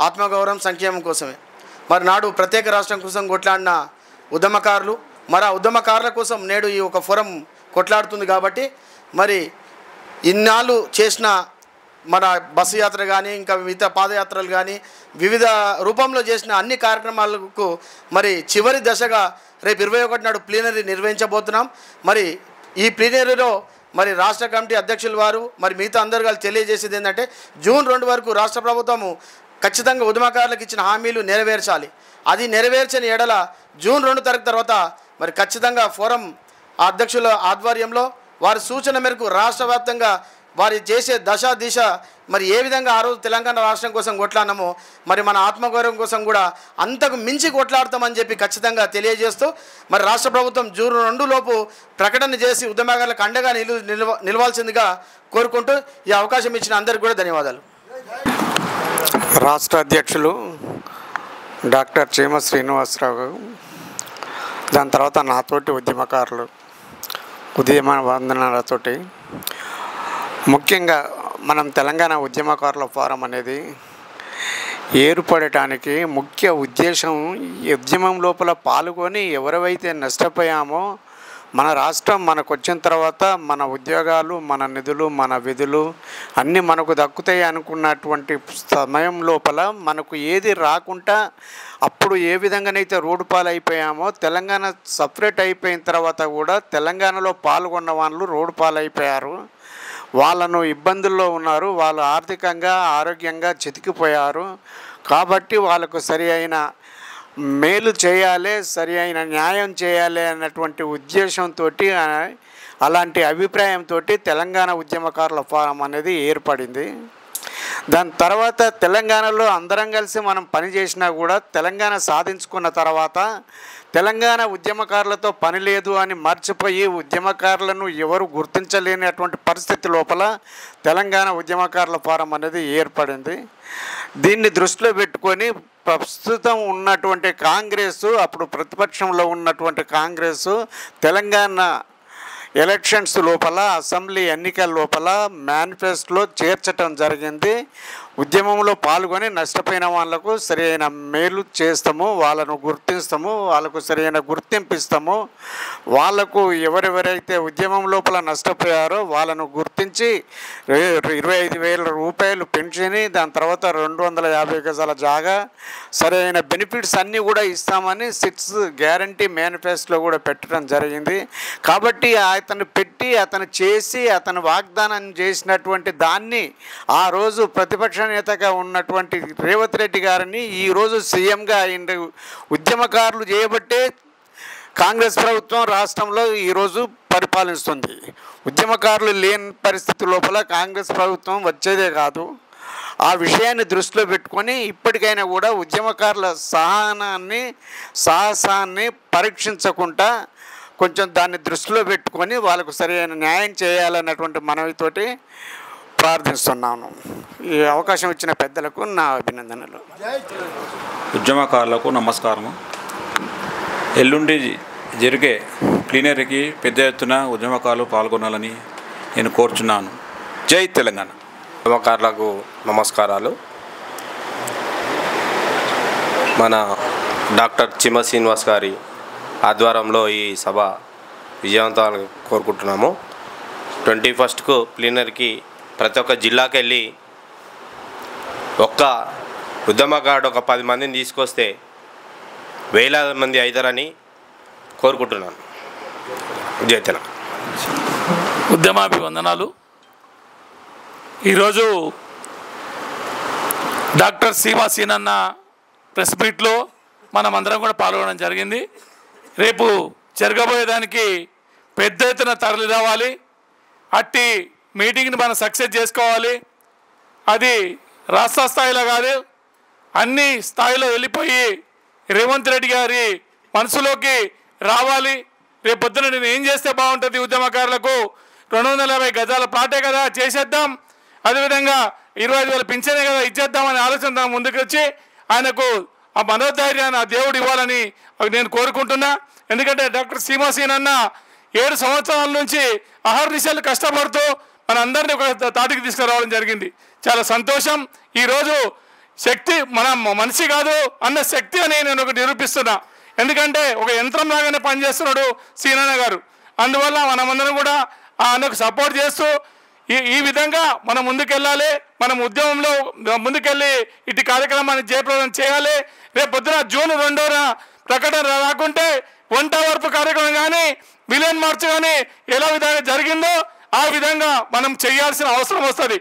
ఆత్మగౌరవం సంక్షేమం కోసమే. మరి నాడు ప్రత్యేక రాష్ట్రం కోసం కొట్లాడిన ఉద్యమకారులు మరి ఆ ఉద్యమకారుల కోసం నేడు ఈ ఒక ఫోరం కొట్లాడుతుంది. కాబట్టి మరి ఇన్నాళ్ళు చేసిన మన బస్సు యాత్ర కానీ ఇంకా మిగతా పాదయాత్రలు కానీ వివిధ రూపంలో చేసిన అన్ని కార్యక్రమాలకు మరి చివరి దశగా రేపు 21 నాడు ప్లీనరీ నిర్వహించబోతున్నాం. మరి ఈ ప్లీనరీలో మరి రాష్ట్ర కమిటీ అధ్యక్షుల వారు మరి మిగతా అందరూ కలిసి తెలియజేసేది ఏంటంటే జూన్ 2 వరకు రాష్ట్ర ప్రభుత్వము ఖచ్చితంగా ఉద్యమకారులకు ఇచ్చిన హామీలు నెరవేర్చాలి. అది నెరవేర్చని ఎడల జూన్ 2 తారీఖు తర్వాత మరి ఖచ్చితంగా ఫోరం అధ్యక్షుల ఆధ్వర్యంలో వారి సూచన మేరకు రాష్ట్ర వ్యాప్తంగా వారి చేసే దిశ మరి ఏ విధంగా ఆ రోజు తెలంగాణ రాష్ట్రం కోసం కొట్లాడినామో మరి మన ఆత్మగౌరవం కోసం కూడా అంతకు మించి కొట్లాడతామని చెప్పి ఖచ్చితంగా తెలియజేస్తూ మరి రాష్ట్ర ప్రభుత్వం జూన్ 2 లోపు ప్రకటన చేసి ఉద్యమకారులకు అండగా నిలవాల్సిందిగా కోరుకుంటూ ఈ అవకాశం ఇచ్చిన అందరికీ కూడా ధన్యవాదాలు. రాష్ట్ర అధ్యక్షులు డాక్టర్ చీమ శ్రీనివాసరావు, దాని తర్వాత నాతోటి ఉద్యమకారులు ఉద్యమ వందనాలతోటి ముఖ్యంగా మనం తెలంగాణ ఉద్యమకారుల ఫోరం అనేది ఏర్పడటానికి ముఖ్య ఉద్దేశం ఉద్యమం లోపల పాల్గొని ఎవరైతే నష్టపోయామో మన రాష్ట్రం మనకు వచ్చిన తర్వాత మన ఉద్యోగాలు మన నిధులు మన విధులు అన్నీ మనకు దక్కుతాయి అనుకున్నటువంటి సమయం లోపల మనకు ఏది రాకుండా అప్పుడు ఏ విధంగానైతే రోడ్డు పాలైపోయామో తెలంగాణ సపరేట్ అయిపోయిన తర్వాత కూడా తెలంగాణలో పాల్గొన్న వాళ్ళు రోడ్డు పాలైపోయారు. వాళ్ళను ఇబ్బందుల్లో ఉన్నారు, వాళ్ళు ఆర్థికంగా ఆరోగ్యంగా చితికిపోయారు. కాబట్టి వాళ్ళకు సరి అయిన మేలు చేయాలి, సరి అయిన న్యాయం చేయాలి అన్నటువంటి ఉద్దేశంతో అలాంటి అభిప్రాయంతో తెలంగాణ ఉద్యమకారుల ఫోరం అనేది ఏర్పడింది. దాని తర్వాత తెలంగాణలో అందరం కలిసి మనం పనిచేసినా కూడా తెలంగాణ సాధించుకున్న తర్వాత తెలంగాణ ఉద్యమకారులతో పని లేదు అని మర్చిపోయి ఉద్యమకారులను ఎవరు గుర్తించలేనటువంటి పరిస్థితి లోపల తెలంగాణ ఉద్యమకారుల ఫోరం అనేది ఏర్పడింది. దీన్ని దృష్టిలో పెట్టుకొని ప్రస్తుతం ఉన్నటువంటి కాంగ్రెస్, అప్పుడు ప్రతిపక్షంలో ఉన్నటువంటి కాంగ్రెస్ తెలంగాణ ఎలక్షన్స్ లోపల అసెంబ్లీ ఎన్నికల లోపల మేనిఫెస్టోలో చేర్చడం జరిగింది. ఉద్యమంలో పాల్గొని నష్టపోయిన వాళ్ళకు సరైన మేలు చేస్తాము, వాళ్ళను గుర్తిస్తాము, వాళ్ళకు సరైన గుర్తింపు ఇస్తాము. వాళ్ళకు ఎవరెవరైతే ఉద్యమం లోపల నష్టపోయారో వాళ్ళను గుర్తించి 25,000 రూపాయలు పెన్షన్, దాని తర్వాత 250 గజాల జాగా, సరైన బెనిఫిట్స్ అన్నీ కూడా ఇస్తామని 6 గ్యారంటీ మేనిఫెస్టోలో కూడా పెట్టడం జరిగింది. కాబట్టి అతను చేసి అతను వాగ్దానం చేసినటువంటి దాన్ని ఆ రోజు ప్రతిపక్ష నేతగా ఉన్నటువంటి రేవంత్ రెడ్డి గారిని ఈరోజు సీఎంగా అయిన ఉద్యమకారులు చేయబట్టే కాంగ్రెస్ ప్రభుత్వం రాష్ట్రంలో ఈరోజు పరిపాలిస్తుంది. ఉద్యమకారులు లేని పరిస్థితి లోపల కాంగ్రెస్ ప్రభుత్వం వచ్చేదే కాదు. ఆ విషయాన్ని దృష్టిలో పెట్టుకొని ఇప్పటికైనా కూడా ఉద్యమకారుల సాహసాన్ని పరీక్షించకుండా కొంచెం దాన్ని దృష్టిలో పెట్టుకొని వాళ్ళకు సరైన న్యాయం చేయాలన్నటువంటి మనవితోటి ప్రార్థిస్తున్నాను. ఈ అవకాశం ఇచ్చిన పెద్దలకు నా అభినందనలు. ఉద్యమకారులకు నమస్కారము. ఎల్లుండి జరిగే ప్లీనరీకి పెద్ద ఎత్తున ఉద్యమకారులు పాల్గొనాలని నేను కోరుచున్నాను. జై తెలంగాణ. ఉద్యమకారులకు నమస్కారాలు. మన డాక్టర్ చిమ శ్రీనివాస్ గారి ఆధ్వర్యంలో ఈ సభ విజయవంతాలను కోరుకుంటున్నాము. 21కు ప్లీనరీకి ప్రతి ఒక్క జిల్లాకి వెళ్ళి ఒక్క ఉద్యమకారుడు ఒక 10 మందిని తీసుకొస్తే వేలాది మంది అవుతారని కోరుకుంటున్నాను. జై తెలంగాణ. ఉద్యమాభివందనాలు. ఈరోజు డాక్టర్ సీమా సీనన్న ప్రెస్ మీట్లో మనమందరం కూడా పాల్గొనడం జరిగింది. రేపు జరగబోయేదానికి పెద్ద ఎత్తున తరలి రావాలి. అట్టి మీటింగ్ని మనం సక్సెస్ చేసుకోవాలి. అది రాష్ట్ర స్థాయిలో కాదు, అన్ని స్థాయిలో వెళ్ళిపోయి రేవంత్ రెడ్డి గారి మనసులోకి రావాలి. రేపు పొద్దున నేను ఏం చేస్తే బాగుంటుంది, ఉద్యమకారులకు 250 గజాల ప్లాటే కదా చేసేద్దాం, అదేవిధంగా 25,000 పింఛనే కదా ఇచ్చేద్దామని ఆలోచన ముందుకు వచ్చి ఆయనకు ఆ మనోధైర్యాన్ని ఆ దేవుడు ఇవ్వాలని నేను కోరుకుంటున్నా. ఎందుకంటే డాక్టర్ సీమా సీనన్న 7 సంవత్సరాల నుంచి అహర్నిశలు కష్టపడుతూ మన అందరినీ ఒక తాటికి తీసుకురావడం జరిగింది. చాలా సంతోషం. ఈరోజు శక్తి మన మనిషి కాదు అన్న శక్తి అని నేను ఒకటి నిరూపిస్తున్నా. ఎందుకంటే ఒక యంత్రం లాగానే పనిచేస్తున్నాడు సీనన్న గారు. అందువల్ల మనమందరం కూడా ఆయనకు సపోర్ట్ చేస్తూ ఈ విధంగా మనం ముందుకెళ్ళాలి. మనం ఉద్యమంలో ముందుకెళ్ళి ఇటు కార్యక్రమాన్ని జయప్రదం చేయాలి. రేపు పొద్దున జూన్ 2న ప్రకటన రాకుంటే వంట వరపు కార్యక్రమం కానీ విలన్ మార్చ్ కానీ ఎలా విధంగా జరిగిందో ఆ విధంగా మనం చేయాల్సిన అవసరం వస్తుంది.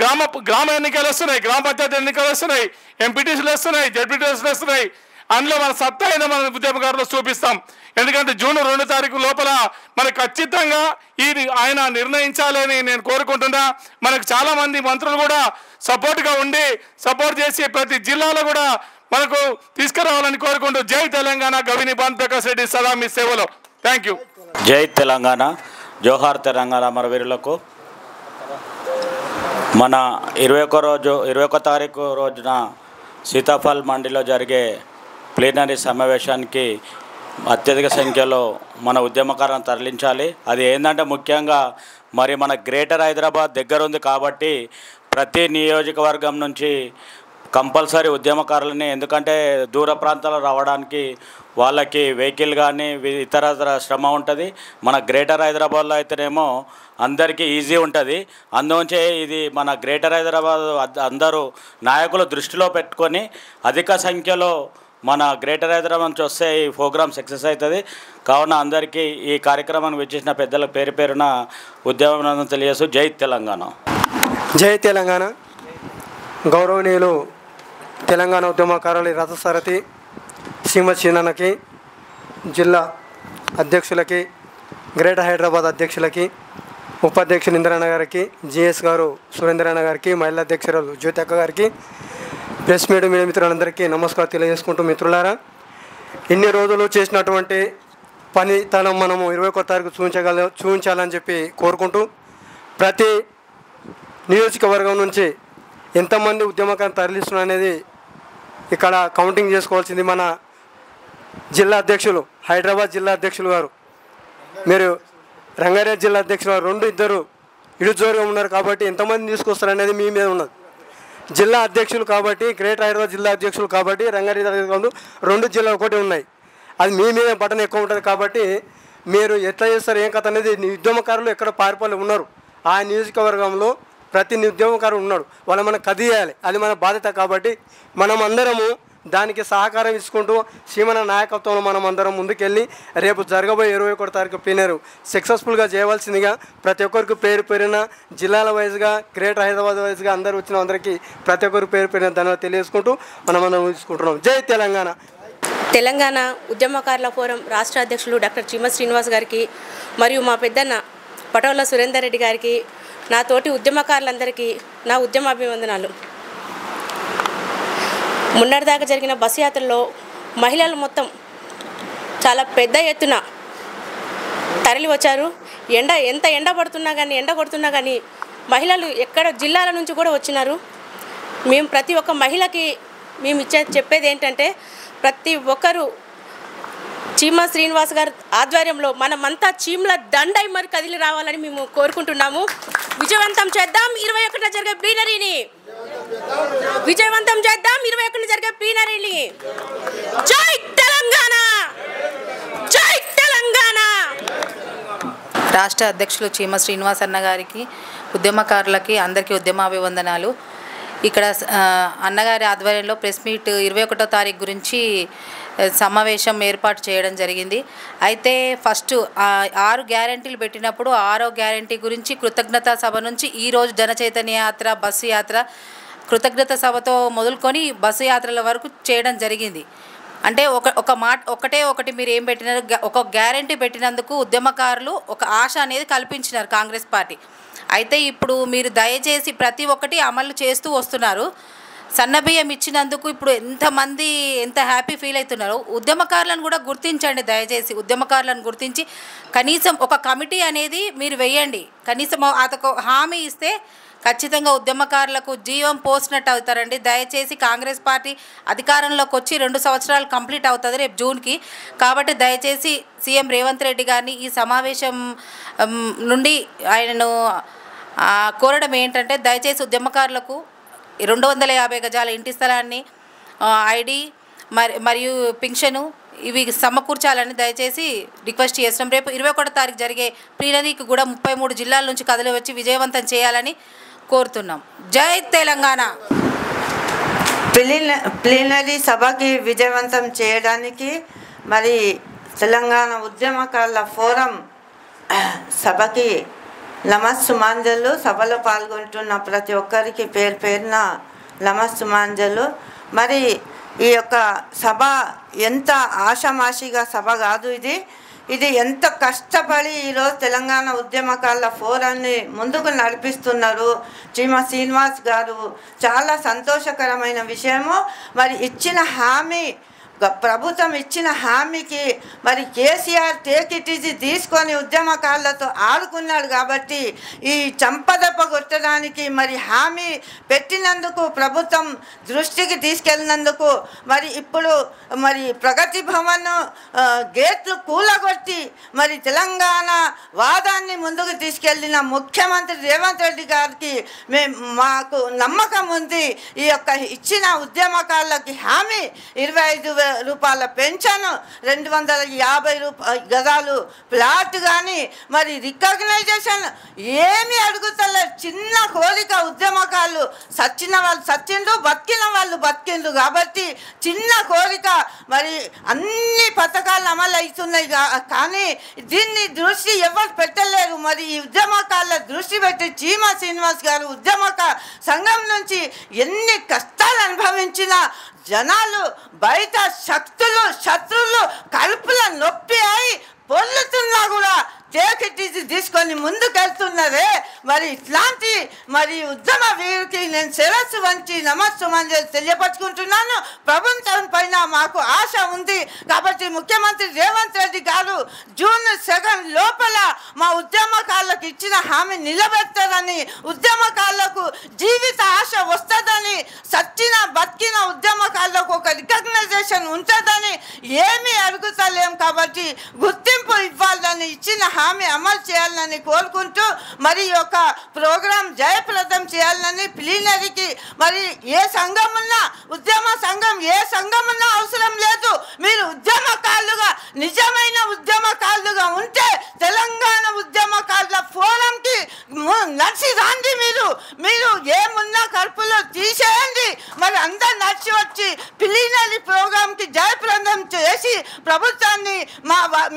గ్రామ ఎన్నికలు వస్తున్నాయి, గ్రామ పంచాయతీ ఎన్నికలు వస్తున్నాయి, ఎంపీటీసీలు వస్తున్నాయి, జడ్పీటీసీలు వస్తున్నాయి. అందులో మన సత్తా అయినా మన ఉద్యమకారులు చూపిస్తాం. ఎందుకంటే జూన్ 2 తారీఖు లోపల మనకు ఖచ్చితంగా ఇది ఆయన నిర్ణయించాలని నేను కోరుకుంటున్నా. మనకు చాలామంది మంత్రులు కూడా సపోర్ట్గా ఉండి సపోర్ట్ చేసి ప్రతి జిల్లాలో కూడా మనకు తీసుకురావాలని కోరుకుంటూ జై తెలంగాణ. గవిని భానుప్రకాష్ రెడ్డి సదా మీ సేవలో. Thank you. జై తెలంగాణ. జోహార్ తెలంగాణ అమరవీరులకు. మన 21 తారీఖు రోజున సీతాఫల్ మండిలో జరిగే ప్లీనరీ సమావేశానికి అత్యధిక సంఖ్యలో మన ఉద్యమకారులను తరలించాలి. అది ఏంటంటే ముఖ్యంగా మరి మన గ్రేటర్ హైదరాబాద్ దగ్గర ఉంది కాబట్టి ప్రతి నియోజకవర్గం నుంచి కంపల్సరీ ఉద్యమకారులని, ఎందుకంటే దూర ప్రాంతాల్లో రావడానికి వాళ్ళకి వెహికల్ కానీ ఇతర శ్రమ ఉంటుంది. మన గ్రేటర్ హైదరాబాద్లో అయితేనేమో అందరికీ ఈజీ ఉంటుంది. అందులోంచే ఇది మన గ్రేటర్ హైదరాబాద్ అందరూ నాయకులు దృష్టిలో పెట్టుకొని అధిక సంఖ్యలో మన గ్రేటర్ హైదరాబాద్ నుంచి వస్తే ఈ ప్రోగ్రామ్ సక్సెస్ అవుతుంది. కావున అందరికీ ఈ కార్యక్రమాన్ని వచ్చేసిన పెద్దల పేరున ఉద్యమం తెలియజేస్తూ జై తెలంగాణ. జై తెలంగాణ. గౌరవనీయులు తెలంగాణ ఉద్యమకారుల రథసారథి శ్రీమతి సీనన్నకి, జిల్లా అధ్యక్షులకి, గ్రేటర్ హైదరాబాద్ అధ్యక్షులకి, ఉపాధ్యక్షులు ఇంద్రన్న గారికి, జిఎస్ గారు సురేంద్రన్న గారికి, మహిళా అధ్యక్షురాలు జ్యోతి అక్క గారికి, ప్రెస్ మీడియా మిత్రులందరికీ నమస్కారం తెలియజేసుకుంటూ, మిత్రులారా, ఇన్ని రోజులు చేసినటువంటి పనితనం మనము 21వ తారీఖు చూపించాలని చెప్పి కోరుకుంటూ, ప్రతి నియోజకవర్గం నుంచి ఎంతమంది ఉద్యమకారులు తరలిస్తున్నారు అనేది ఇక్కడ కౌంటింగ్ చేసుకోవాల్సింది మన జిల్లా అధ్యక్షులు, హైదరాబాద్ జిల్లా అధ్యక్షులు గారు, మీరు రంగారెడ్డి జిల్లా అధ్యక్షులు గారు, 2 ఇద్దరు ఇడుజోరుగా ఉన్నారు కాబట్టి ఎంతమంది తీసుకొస్తారు అనేది మీ మీద ఉన్నది. జిల్లా అధ్యక్షులు కాబట్టి, గ్రేటర్ హైదరాబాద్ జిల్లా అధ్యక్షులు కాబట్టి రంగారెడ్డి కాదు 2 జిల్లాలు ఒకటి ఉన్నాయి. అది మీ మీద బటన్ ఎక్కువ ఉంటుంది కాబట్టి మీరు ఎట్లా చేస్తారు ఏం కథ అనేది ఉద్యమకారులు ఎక్కడ పారిపోలే ఉన్నారు. ఆ నియోజకవర్గంలో ప్రతి ఉద్యమకారుడు ఉన్నాడు. వాళ్ళు మనం కదియాలి, అది మన బాధ్యత. కాబట్టి మనం అందరము దానికి సహకారం ఇచ్చుకుంటూ సీమన నాయకత్వంలో మనం అందరం ముందుకెళ్ళి రేపు జరగబోయే 21 తారీఖు ప్లీనరీ సక్సెస్ఫుల్గా చేయవలసిందిగా ప్రతి ఒక్కరికి పేరు పేరున జిల్లాల వైజ్గా గ్రేటర్ హైదరాబాద్ వైజ్గా అందరూ వచ్చిన అందరికీ ప్రతి ఒక్కరికి పేరు పేరున ధన్యవాదాలు తెలియజేసుకుంటూ మనం అందరం తీసుకుంటున్నాం. జై తెలంగాణ. తెలంగాణ ఉద్యమకారుల ఫోరం రాష్ట్ర అధ్యక్షులు డాక్టర్ చీమ శ్రీనివాస్ గారికి మరియు మా పెద్దన్న పటోల సురేందర్ రెడ్డి గారికి, నా తోటి ఉద్యమకారులందరికీ నా ఉద్యమాభివందనాలు. మొన్నటిదాకా జరిగిన బస్సు యాత్రలో మహిళలు మొత్తం చాలా పెద్ద ఎత్తున తరలి వచ్చారు. ఎంత ఎండ పడుతున్నా కానీ, ఎండ కొడుతున్నా కానీ మహిళలు ఎక్కడ జిల్లాల నుంచి కూడా వచ్చినారు. మేము ప్రతి ఒక్క మహిళకి మేము చెప్పేది ఏంటంటే, ప్రతి ఒక్కరూ చీమ శ్రీనివాస్ గారి ఆధ్వర్యంలో మనమంతా చీమల దండై మరి కదిలి రావాలని మేము కోరుకుంటున్నాము. విజయవంతం చేద్దాం 21న జరిగే ప్లీనరీని, విజయవంతం చేద్దాం 21న జరిగే ప్లీనరీని. జై తెలంగాణ, జై తెలంగాణ. రాష్ట్ర అధ్యక్షులు చీమ శ్రీనివాస్ అన్న గారికి, ఉద్యమకారులకి అందరికీ ఉద్యమాభివందనాలు. ఇక్కడ అన్నగారి ఆధ్వర్యంలో ప్రెస్ మీట్ 21వ తారీఖు గురించి సమావేశం ఏర్పాటు చేయడం జరిగింది. అయితే ఫస్ట్ 6 గ్యారంటీలు పెట్టినప్పుడు 6వ గ్యారంటీ గురించి కృతజ్ఞతా సభ నుంచి ఈరోజు జనచైతన్య యాత్ర, బస్సు యాత్ర, కృతజ్ఞత సభతో మొదలుకొని బస్సు యాత్రల వరకు చేయడం జరిగింది. అంటే ఒకటి మీరు ఏం పెట్టినారు, ఒక గ్యారంటీ పెట్టినందుకు ఉద్యమకారులు ఒక ఆశ అనేది కల్పించినారు కాంగ్రెస్ పార్టీ. అయితే ఇప్పుడు మీరు దయచేసి ప్రతి ఒక్కటి అమలు చేస్తూ వస్తున్నారు. సన్నబియ్యం ఇచ్చినందుకు ఇప్పుడు ఎంతమంది ఎంత హ్యాపీ ఫీల్ అవుతున్నారు. ఉద్యమకారులను కూడా గుర్తించండి దయచేసి. ఉద్యమకారులను గుర్తించి కనీసం ఒక కమిటీ అనేది మీరు వేయండి. కనీసం అతకు హామీ ఇస్తే ఖచ్చితంగా ఉద్యమకారులకు జీవం పోసినట్టు అవుతారండి. దయచేసి కాంగ్రెస్ పార్టీ అధికారంలోకి వచ్చి 2 సంవత్సరాలు కంప్లీట్ అవుతుంది రేపు జూన్కి. కాబట్టి దయచేసి సీఎం రేవంత్ రెడ్డి గారిని ఈ సమావేశం నుండి ఆయనను కోరడం ఏంటంటే, దయచేసి ఉద్యమకారులకు 250 గజాల ఇంటి స్థలాన్ని, ఐడి మరియు పింఛను ఇవి సమకూర్చాలని దయచేసి రిక్వెస్ట్ చేస్తున్నాం. రేపు 21వ తారీఖు జరిగే ప్లీనరీకి కూడా 33 జిల్లాల నుంచి కదిలి వచ్చి విజయవంతం చేయాలని కోరుతున్నాం. జై తెలంగాణ. ప్లీనరీ సభకి విజయవంతం చేయడానికి మరి తెలంగాణ ఉద్యమకారుల ఫోరం సభకి నమస్సుమాంజలు. సభలో పాల్గొంటున్న ప్రతి ఒక్కరికి పేరు పేరున నమస్సుమాంజలు. మరి ఈ యొక్క సభ ఎంత ఆషామాషిగా సభ కాదు, ఇది ఎంత కష్టపడి ఈరోజు తెలంగాణ ఉద్యమకారుల ఫోరాన్ని ముందుకు నడిపిస్తున్నారు చీమ శ్రీనివాస్ గారు. చాలా సంతోషకరమైన విషయము. మరి ఇచ్చిన హామీ, ప్రభుత్వం ఇచ్చిన హామీకి మరి కేసీఆర్ టేక్ ఇట్ ఈజీ తీసుకొని ఉద్యమకారులతో ఆడుకున్నాడు. కాబట్టి ఈ చంపదెబ్బ కొట్టడానికి మరి హామీ పెట్టినందుకు, ప్రభుత్వం దృష్టికి తీసుకెళ్ళినందుకు, మరి ఇప్పుడు మరి ప్రగతి భవన్ గేట్లు కూలగొట్టి మరి తెలంగాణ వాదాన్ని ముందుకు తీసుకెళ్ళిన ముఖ్యమంత్రి రేవంత్ రెడ్డి గారికి మాకు నమ్మకం ఉంది. ఈ యొక్క ఇచ్చిన ఉద్యమకారులకి హామీ 25,000 రూపాయల పెన్షన్, 250 గజాలు ప్లాట్ కానీ మరి రికగ్నైజేషన్ ఏమీ అడుగుతలేదు. చిన్న కోరిక, ఉద్యమకారులు సచ్చిన వాళ్ళు సచ్చిండ్రు, బతికిన వాళ్ళు బతికిండ్రు. కాబట్టి చిన్న కోరిక. మరి అన్ని పథకాలు అమలు అవుతున్నాయి కానీ దీన్ని దృష్టి ఎవరు పెట్టలేరు. మరి ఈ ఉద్యమకారుల దృష్టి పెట్టి చీమ శ్రీనివాస్ గారు ఉద్యమక సంఘం నుంచి ఎన్ని కష్టాలు అనుభవించినా జనాలు బయట శక్తులు, శత్రువులు కలుపుల నొప్పి అయి పొల్లుతున్నా కూడా టేక్ ఇట్ ఈజీ తీసుకొని ముందుకెళ్తున్నదే. మరి ఇట్లాంటి మరి ఉద్యమ వీరికి నేను శిరస్సు వంచి నమస్సుమంజలు తెలియపరుచుకుంటున్నాను. ప్రభుత్వం పైన మాకు ఆశ ఉంది. కాబట్టి ముఖ్యమంత్రి రేవంత్ రెడ్డి గారు జూన్ 2 లోపల మా ఉద్యమకారులకు ఇచ్చిన హామీ నిలబెడతారని, ఉద్యమకారులకు జీవిత ఆశ వస్తుందని, సచ్చిన బతికిన ఉద్యమకారులకు ఒక రికగ్నైజేషన్ ఉంటుందని, ఏమీ అడుగుతలేం కాబట్టి గుర్తింపు ఇవ్వాలని ఇచ్చిన హామీ అమలు చేయాలని కోరుకుంటూ మరి ఈ యొక్క ప్రోగ్రాం జయప్రదం చేయాలని ప్లీనరీకి మరి ఏ సంఘం ఉన్నా ఉద్యమ సంఘం ఏ సంఘం ఉన్నా అవసరం లేదు. మీరు ఉద్యమకారులుగా నిజమైన ఉద్యమకారులుగా ఉంటే తెలంగాణ ఉద్యమకారుల ఫోరంకి నడిచి రాండి. మీరు ఏమున్నా కడుపులో తీసేయండి. మరి అందరు నడిచి వచ్చి ప్లీనరీ ప్రోగ్రాంకి జయప్రదం చేసి ప్రభుత్వాన్ని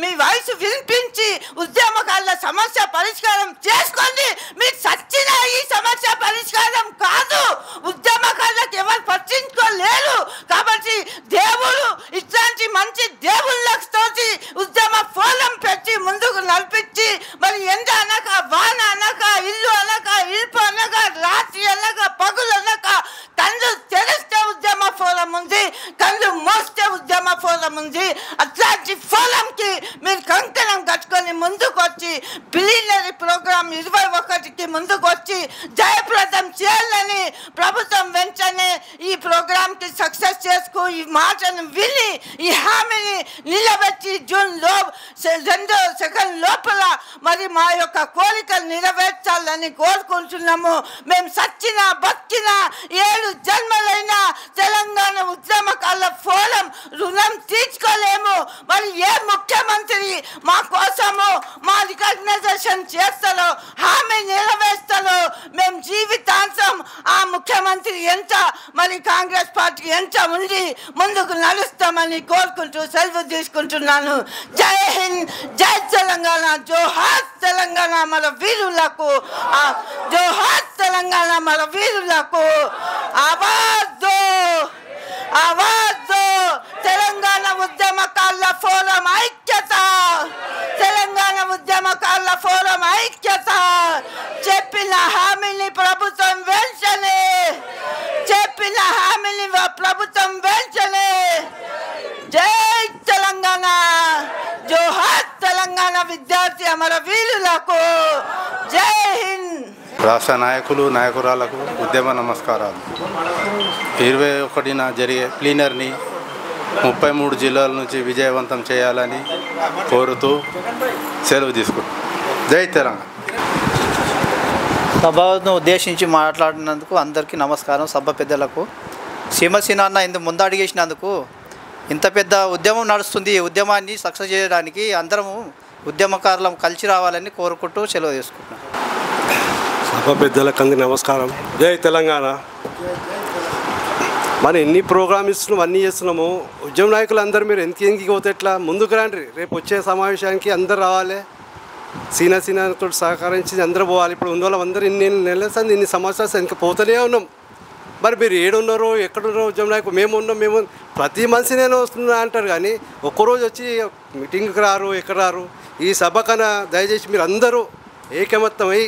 మీ వాయిస్ వినిపించి ఉద్యమకారుల సమస్య పరిష్కారం చేసుకోండి. మీరు సచ్చిన ఈ సమస్య పరిష్కారం కాదు. ఉద్యమకారులకు ఎవరు పట్టించుకోలేరు కాబట్టి దేవుడు ఇట్లాంటి మంచి దేవుళ్ళతో ఉద్యమ ఫోరం పెట్టి ముందుకు నడిపించి మరి ఎండ అనక వాన అనక ఇల్లు అనక ఇల్పు అనక రాత్రి అనక పగులు అనక కళ్ళు తెరిస్తే ఉద్యమ ఫోరం ఉంది, కళ్ళు మోస్తే ఉద్యమ ఫోరం ఉంది. అట్లాంటి ఫోరంకి మీరు కంకణం కట్టుకొని ముందుకు వచ్చి ప్లీనరీ ప్రోగ్రాం 21కి ముందుకు వచ్చి జయప్రదం చేయాలని ప్రభుత్వం వెంటనే ఈ ప్రోగ్రాంకి సక్సెస్ చేసుకో ఈ మాటను విని ఈ హామీని నిలబెట్టి జూన్లో 2వ సెకండ్ లోపల మరి మా యొక్క కోరికలు నెరవేర్చాలని కోరుకుంటున్నాము. మేము సచ్చినా బతికినా 7 జన్మలైనా తెలంగాణ ఉద్యమకారుల ఫోరం రుణం తీర్చుకోలేము. మరి ఏ ముఖ్యమంత్రి మా కోసము మా రికగ్నైజేషన్ చేస్తారో హామీ నెరవేర్స్తారో మేము జీవితాంతం ఆ ముఖ్యమంత్రి ఎంత మరి కాంగ్రెస్ పార్టీ ఎంత ఉండి ముందుకు నడుస్తామని కోరుకుంటూ సెలవు తీసుకుంటున్నాను. జై హింద్, జై తెలంగాణ, జోహార్ తెలంగాణ మన వీరులకు, జోహార్ తెలంగాణ మన వీరులకు. ఆవాజ్ ఆవాజ్ తెలంగాణ ఉద్యమకారుల ఫోరం ఐక్యత, తెలంగాణ ఉద్యమకారుల ఫోరం ఐక్యత. చెప్పిన హామీని ప్రభుత్వం వెంటనే జై తెలంగాణ, జోహార్ తెలంగాణ విద్యార్థి అమర వీరులకు. జై హింద్. రాష్ట్ర నాయకులు నాయకురాలకు ఉద్యమ నమస్కారాలు. 21న జరిగే ప్లీనర్ని 33 జిల్లాల నుంచి విజయవంతం చేయాలని కోరుతూ సెలవు తీసుకుంటాం. జై తెలంగాణ. సభను ఉద్దేశించి మాట్లాడినందుకు అందరికీ నమస్కారం. సభ పెద్దలకు సీమసీన అన్న ఇంత ముందు అడిగేసినందుకు ఇంత పెద్ద ఉద్యమం నడుస్తుంది. ఈ ఉద్యమాన్ని సక్సెస్ చేయడానికి అందరము ఉద్యమకారులం కలిసి రావాలని కోరుకుంటూ సెలవు తీసుకుంటున్నాం. సభ పెద్దలకు అందరికీ నమస్కారం. జై తెలంగాణ. మరి ఎన్ని ప్రోగ్రామ్ ఇస్తున్నాం, అన్నీ చేస్తున్నాము. ఉద్యమ నాయకులు అందరూ మీరు ఎంతకి పోతే ఎట్లా ముందుకు రండి. రేపు వచ్చే సమావేశానికి అందరు రావాలి. సీనతో సహకరించి అందరూ పోవాలి. ఇప్పుడు ఉన్న వాళ్ళు అందరూ ఇన్ని నెలల సంది ఇన్ని సంవత్సరాలు ఇంకా పోతూనే ఉన్నాం. మరి మీరు ఏడున్నారో ఎక్కడున్నారో ఉద్యమ నాయకులు మేము ఉన్నాం. మేము ప్రతి మనిషి నేను వస్తున్నా అంటారు కానీ ఒక్కరోజు వచ్చి మీటింగ్కి రారు, ఎక్కడ రారు. ఈ సభ కన్నా దయచేసి మీరు అందరూ ఏకమత్తమై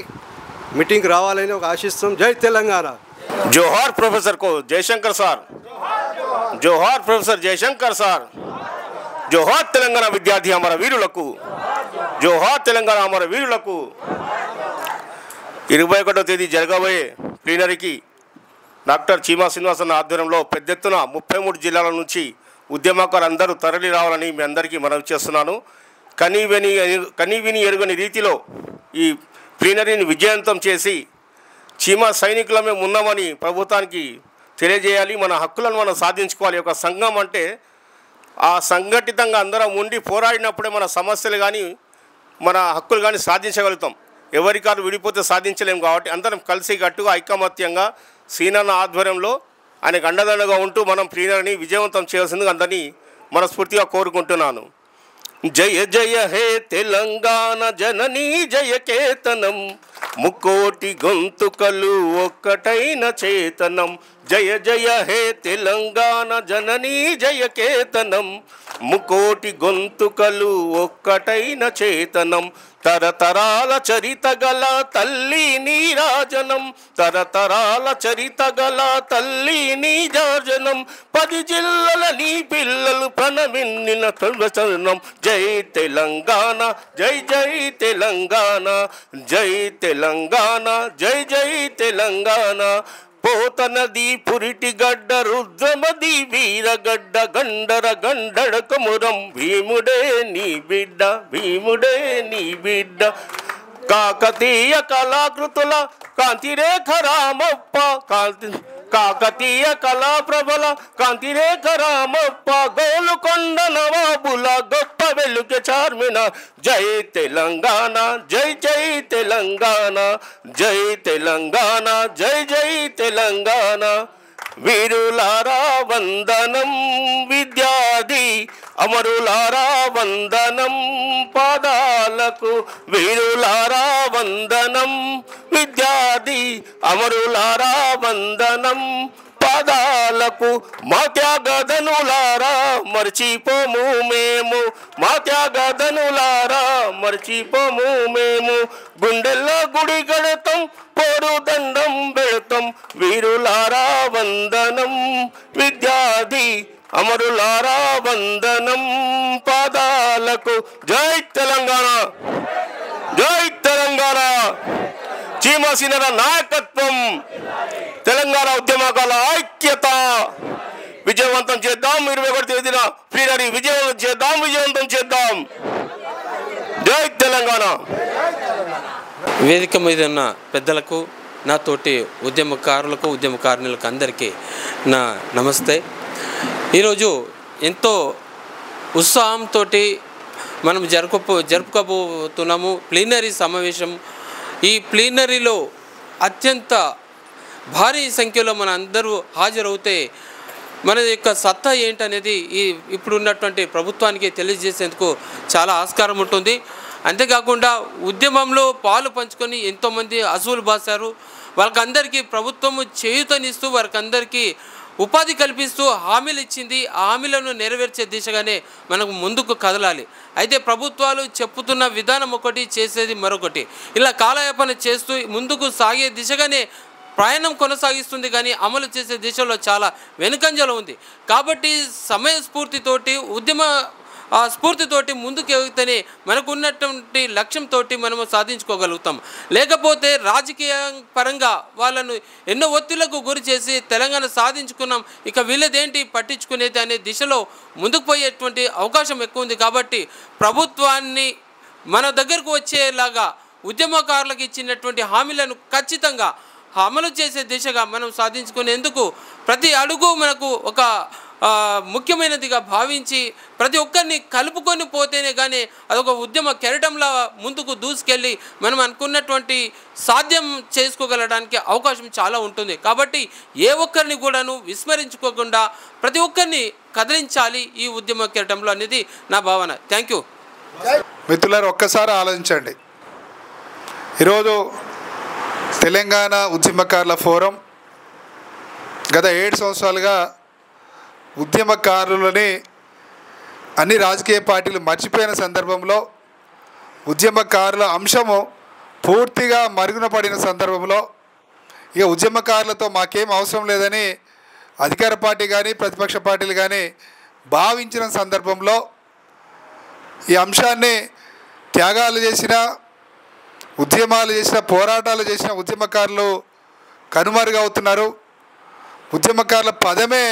మీటింగ్కి రావాలని ఒక ఆశిస్తున్నాం. జై తెలంగాణ. जोहार प्रोफेसर को जयशंकर सर, जोहार प्रोफेसर जयशंकर सर, जोहार तेलंगाना विद्यार्थी हमारा वीरुలకు, जोहार तेलंगाना हमारा वीरुలకు. 21వ తేదీ జరగబోయే ప్లీనరీకి డాక్టర్ చీమా శ్రీనివాసన్న ఆధ్వర్యంలో పెద్ద ఎత్తున 33 జిల్లాల నుంచి ఉద్యమకారులు అందరూ తరలి రావాలని మీ అందరికీ మనవి చేస్తున్నాను. కనీవిని ఎరుగని రీతిలో ఈ ప్లీనరీని విజయవంతం చేసి చీమా సైనికులమే ఉన్నామని ప్రభుత్వానికి తెలియజేయాలి. మన హక్కులను మనం సాధించుకోవాలి. ఒక సంఘం అంటే ఆ సంఘటితంగా అందరం ఉండి పోరాడినప్పుడే మన సమస్యలు కానీ మన హక్కులు కానీ సాధించగలుగుతాం. ఎవరికారు విడిపోతే సాధించలేము. కాబట్టి అందరం కలిసి కట్టుగా ఐకమత్యంగా సీనన్న ఆధ్వర్యంలో ఆయనకు అండదండగా ఉంటూ మనం ప్లీనరీని విజయవంతం చేయాల్సిందిగా అందరినీ మనస్ఫూర్తిగా కోరుకుంటున్నాను. జయ జయ హే తెలంగాణ జననీ జయ కేతనం, ముకోటి గొంతుకలు ఒక్కటైన చేతనం. జయ జయ హే తెలంగాణ జననీ జయ కేతనం, ముకోటి గొంతుకలు ఒక్కటైన చేతనం. తరతరాల చరిత గల తల్లి నీరాజనం, తరతరాల చరిత గల తల్లి నీరాజనం. 10 జిల్లాల నీ పిల్లలు ప్రణమిన్నిన తొలచరణం. జై తెలంగాణ, జై జై తెలంగాణ, జై తెలంగాణ, జై జై తెలంగాణ. పోతనది పురిటి గడ్డ రుద్రమది వీరగడ్డ గండర గండడ కమురం భీముడే నీ బిడ్డ భీముడే నీ బిడ్డ కాకతీయ కళాకృతుల కాంతిరేఖ రామప్ప కాకతీయ కళాప్రభల కాంతిరేఖ రామప్ప గోలుకొండ నవాబుల గొప్ప వెలుగు చార్మిన జై తెలంగాణ జై జై తెలంగాణ జై తెలంగాణ జై జై తెలంగాణ వీరులారా వందనం విద్యార్థి అమరులారా వందనం పాదాలకు వీరులారా వందనం విద్యార్థి అమరులారా వందనం పాదాలకు మా త్యాగధనులారా మర్చిపోము మేము మా త్యాగధనులారా మర్చిపోము మేము గుండెల్లో గుడి గడతాం పోరు దండం పెడతాం వీరులారా వందనం విద్యార్థి అమరులారా వందనం పాదాలకు జై తెలంగాణ జై తెలంగాణ చీమసీనల నాయకత్వం తెలంగాణ ఉద్యమకాల ఐక్యత విజయవంతం చేద్దాం 21 తేదీన ప్లీనరీ విజయవంతం చేద్దాం జై తెలంగాణ వేదిక మీద ఉన్న పెద్దలకు నాతోటి ఉద్యమకారులకు ఉద్యమకారులకు అందరికీ నా నమస్తే. ఈరోజు ఎంతో ఉత్సాహంతో మనం జరుపుకోబోతున్నాము ప్లీనరీ సమావేశం. ఈ ప్లీనరీలో అత్యంత భారీ సంఖ్యలో మన అందరూ హాజరవుతే మన యొక్క సత్తా ఏంటనేది ఇప్పుడు ఉన్నటువంటి ప్రభుత్వానికి తెలియజేసేందుకు చాలా ఆస్కారం ఉంటుంది. అంతేకాకుండా ఉద్యమంలో పాలు పంచుకొని ఎంతోమంది అసూలు బాసారు. వాళ్ళకందరికీ ప్రభుత్వము చేయూతనిస్తూ వారికందరికీ ఉపాధి కల్పిస్తూ హామీలు ఇచ్చింది. ఆ హామీలను నెరవేర్చే దిశగానే మనకు ముందుకు కదలాలి. అయితే ప్రభుత్వాలు చెప్పుతున్న విధానం ఒకటి, చేసేది మరొకటి. ఇలా కాలయాపన చేస్తూ ముందుకు సాగే దిశగానే ప్రయాణం కొనసాగిస్తుంది, కానీ అమలు చేసే దిశలో చాలా వెనుకంజలో ఉంది. కాబట్టి సమయస్ఫూర్తితోటి స్ఫూర్తితోటి ముందుకు ఎగితేనే మనకు ఉన్నటువంటి లక్ష్యంతో మనము సాధించుకోగలుగుతాం. లేకపోతే రాజకీయ పరంగా వాళ్ళను ఎన్నో ఒత్తిళ్లకు గురి చేసి తెలంగాణ సాధించుకున్నాం, ఇక వీళ్ళదేంటి పట్టించుకునేది అనే దిశలో ముందుకు పోయేటువంటి అవకాశం ఎక్కువ ఉంది. కాబట్టి ప్రభుత్వాన్ని మన దగ్గరకు వచ్చేలాగా ఉద్యమకారులకు ఇచ్చినటువంటి హామీలను ఖచ్చితంగా అమలు చేసే దిశగా మనం సాధించుకునేందుకు ప్రతి అడుగు మనకు ఒక ముఖ్యమైనదిగా భావించి ప్రతి ఒక్కరిని కలుపుకొని పోతేనే కానీ అదొక ఉద్యమ కెరటంలా ముందుకు దూసుకెళ్ళి మనం అనుకున్నటువంటి సాధ్యం చేసుకోగలడానికి అవకాశం చాలా ఉంటుంది. కాబట్టి ఏ ఒక్కరిని కూడాను విస్మరించుకోకుండా ప్రతి ఒక్కరిని కదిలించాలి ఈ ఉద్యమ కెరటంలో అనేది నా భావన. Thank you. మిత్రులారు, ఒక్కసారి ఆలోచించండి. ఈరోజు తెలంగాణ ఉద్యమకారుల ఫోరం గత 7 సంవత్సరాలుగా ఉద్యమకారులని అన్ని రాజకీయ పార్టీలు మర్చిపోయిన సందర్భంలో ఉద్యమకారుల అంశము పూర్తిగా మరుగున పడిన సందర్భంలో ఇక ఉద్యమకారులతో మాకేం అవసరం లేదని అధికార పార్టీ కానీ ప్రతిపక్ష పార్టీలు కానీ భావించిన సందర్భంలో ఈ అంశాన్ని త్యాగాలు చేసిన ఉద్యమాలు చేసిన పోరాటాలు చేసిన ఉద్యమకారులు కనుమరుగవుతున్నారు. ఉద్యమకారుల పదమే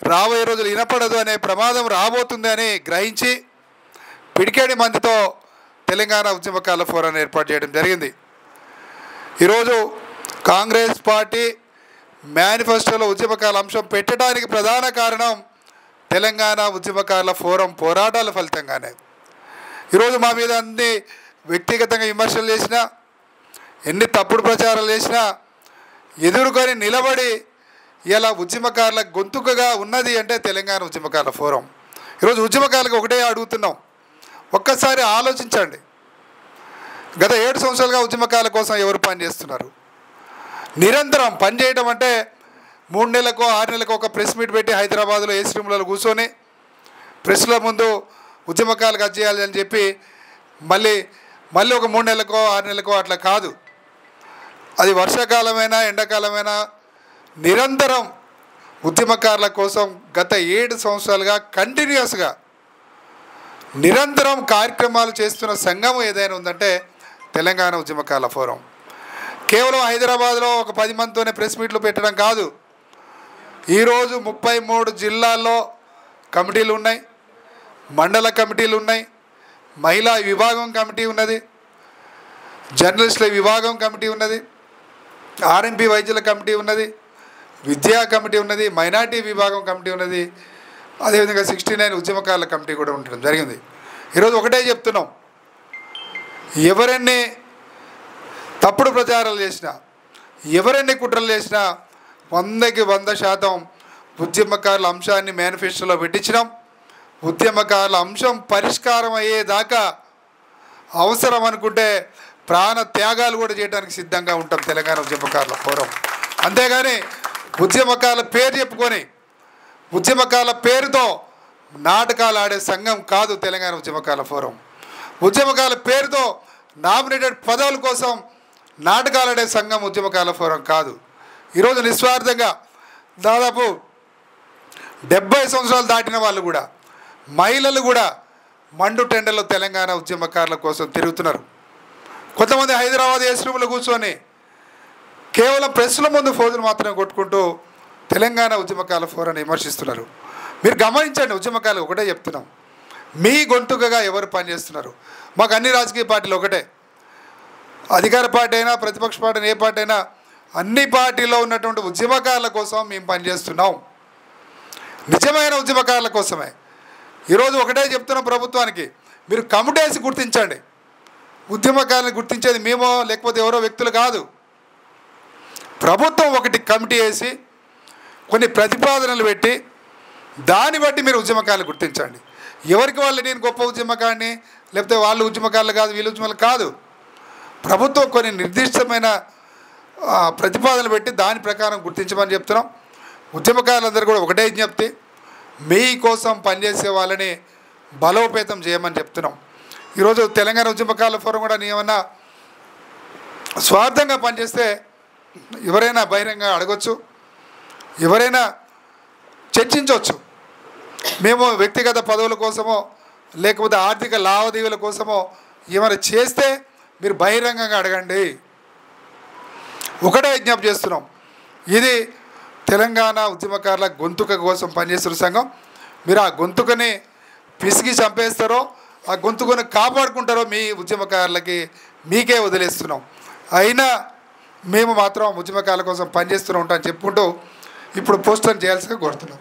రాబోయే రోజులు వినపడదు అనే ప్రమాదం రాబోతుంది అని గ్రహించి పిడికేడి మందితో తెలంగాణ ఉద్యమకారుల ఫోరాన్ని ఏర్పాటు చేయడం జరిగింది. ఈరోజు కాంగ్రెస్ పార్టీ మేనిఫెస్టోలో ఉద్యమకారుల అంశం పెట్టడానికి ప్రధాన కారణం తెలంగాణ ఉద్యమకారుల ఫోరం పోరాటాల ఫలితంగానే. ఈరోజు మా మీద అన్ని వ్యక్తిగతంగా విమర్శలు చేసినా, ఎన్ని తప్పుడు ప్రచారాలు చేసినా ఎదుర్కొని నిలబడి ఇలా ఉద్యమకారుల గొంతుకగా ఉన్నది అంటే తెలంగాణ ఉద్యమకారుల ఫోరం. ఈరోజు ఉద్యమకారులకు ఒకటే అడుగుతున్నాం, ఒక్కసారి ఆలోచించండి. గత 7 సంవత్సరాలుగా ఉద్యమకారుల కోసం ఎవరు పనిచేస్తున్నారు? నిరంతరం పనిచేయడం అంటే 3 నెలలకో 6 నెలలకో ఒక ప్రెస్ మీట్ పెట్టి హైదరాబాద్లో ఏసీ రూమ్లలో కూర్చొని ప్రెస్ల ముందు ఉద్యమకారులకు అది చేయాలి అని చెప్పి మళ్ళీ ఒక 3 నెలలకో 6 నెలలకో అట్లా కాదు. అది వర్షాకాలమైనా ఎండాకాలమైనా నిరంతరం ఉద్యమకారుల కోసం గత 7 సంవత్సరాలుగా కంటిన్యూస్గా నిరంతరం కార్యక్రమాలు చేస్తున్న సంఘం ఏదైనా ఉందంటే తెలంగాణ ఉద్యమకారుల ఫోరం. కేవలం హైదరాబాద్లో ఒక 10 మందితోనే ప్రెస్ మీట్లు పెట్టడం కాదు. ఈరోజు 33 జిల్లాల్లో కమిటీలు ఉన్నాయి, మండల కమిటీలు ఉన్నాయి, మహిళా విభాగం కమిటీ ఉన్నది, జర్నలిస్టుల విభాగం కమిటీ ఉన్నది, ఆర్ఎంపీ వైద్యుల కమిటీ ఉన్నది, విద్యా కమిటీ ఉన్నది, మైనార్టీ విభాగం కమిటీ ఉన్నది, అదేవిధంగా 69 ఉద్యమకారుల కమిటీ కూడా ఉండడం జరిగింది. ఈరోజు ఒకటే చెప్తున్నాం, ఎవరన్నీ తప్పుడు ప్రచారాలు చేసినా, ఎవరన్నీ కుట్రలు చేసినా 100కి 100% ఉద్యమకారుల అంశాన్ని మేనిఫెస్టోలో పెట్టించినాం. ఉద్యమకారుల అంశం పరిష్కారం అయ్యేదాకా అవసరం అనుకుంటే ప్రాణ త్యాగాలు కూడా చేయడానికి సిద్ధంగా ఉంటాం తెలంగాణ ఉద్యమకారుల ఫోరం. అంతేగాని ఉద్యమకారుల పేరు చెప్పుకొని ఉద్యమకారుల పేరుతో నాటకాలు ఆడే సంఘం కాదు తెలంగాణ ఉద్యమకారుల ఫోరం. ఉద్యమకారుల పేరుతో నామినేటెడ్ పదవుల కోసం నాటకాలు ఆడే సంఘం ఉద్యమకారుల ఫోరం కాదు. ఈరోజు నిస్వార్థంగా దాదాపు 70 సంవత్సరాలు దాటిన వాళ్ళు కూడా, మహిళలు కూడా మండు టెండర్లో తెలంగాణ ఉద్యమకారుల కోసం తిరుగుతున్నారు. కొంతమంది హైదరాబాద్ ఏసీ రూమ్లో కూర్చొని కేవలం ప్రెస్ల ముందు ఫోజులు మాత్రమే కొట్టుకుంటూ తెలంగాణ ఉద్యమకారుల ఫోరాన్ని విమర్శిస్తున్నారు. మీరు గమనించండి, ఉద్యమకారులు ఒకటే చెప్తున్నాం, మీ గొంతుకగా ఎవరు పనిచేస్తున్నారు? మాకు అన్ని రాజకీయ పార్టీలు ఒకటే, అధికార పార్టీ అయినా ప్రతిపక్ష పార్టీ అయినా ఏ పార్టీ అయినా అన్ని పార్టీల్లో ఉన్నటువంటి ఉద్యమకారుల కోసం మేము పనిచేస్తున్నాం, నిజమైన ఉద్యమకారుల కోసమే. ఈరోజు ఒకటే చెప్తున్నాం ప్రభుత్వానికి, మీరు కమిటీ వేసి గుర్తించండి. ఉద్యమకారులను గుర్తించేది మేమో లేకపోతే ఎవరో వ్యక్తులు కాదు, ప్రభుత్వం ఒకటి కమిటీ వేసి కొన్ని ప్రతిపాదనలు పెట్టి దాన్ని బట్టి మీరు ఉద్యమకారులు గుర్తించండి. ఎవరికి వాళ్ళు నేను గొప్ప ఉద్యమకారిని లేకపోతే వాళ్ళు ఉద్యమకారులు కాదు వీళ్ళు ఉద్యమాలు కాదు, ప్రభుత్వం కొన్ని నిర్దిష్టమైన ప్రతిపాదనలు పెట్టి దాని ప్రకారం గుర్తించమని చెప్తున్నాం. ఉద్యమకారులందరూ కూడా ఒకటే విజ్ఞప్తి, మీకోసం పనిచేసే వాళ్ళని బలోపేతం చేయమని చెప్తున్నాం. ఈరోజు తెలంగాణ ఉద్యమకారుల ఫోరం కూడా ఏమన్నా స్వార్థంగా పనిచేస్తే ఎవరైనా బహిరంగ అడగొచ్చు, ఎవరైనా చర్చించవచ్చు. మేము వ్యక్తిగత పదవుల కోసమో లేకపోతే ఆర్థిక లావాదేవీల కోసమో ఏమైనా చేస్తే మీరు బహిరంగంగా అడగండి. ఒకటే విజ్ఞప్తి చేస్తున్నాం, ఇది తెలంగాణ ఉద్యమకారుల గొంతుక కోసం పనిచేస్తున్న సంఘం. మీరు ఆ గొంతుకని పిసిగి చంపేస్తారో ఆ గొంతుకని కాపాడుకుంటారో మీ ఉద్యమకారులకి మీకే వదిలేస్తున్నాం. అయినా మేము మాత్రం ఉద్యమకారుల కోసం పనిచేస్తూనే ఉంటామని చెప్పుకుంటూ ఇప్పుడు పోస్టర్ చేయాల్సిగా కోరుతున్నాం.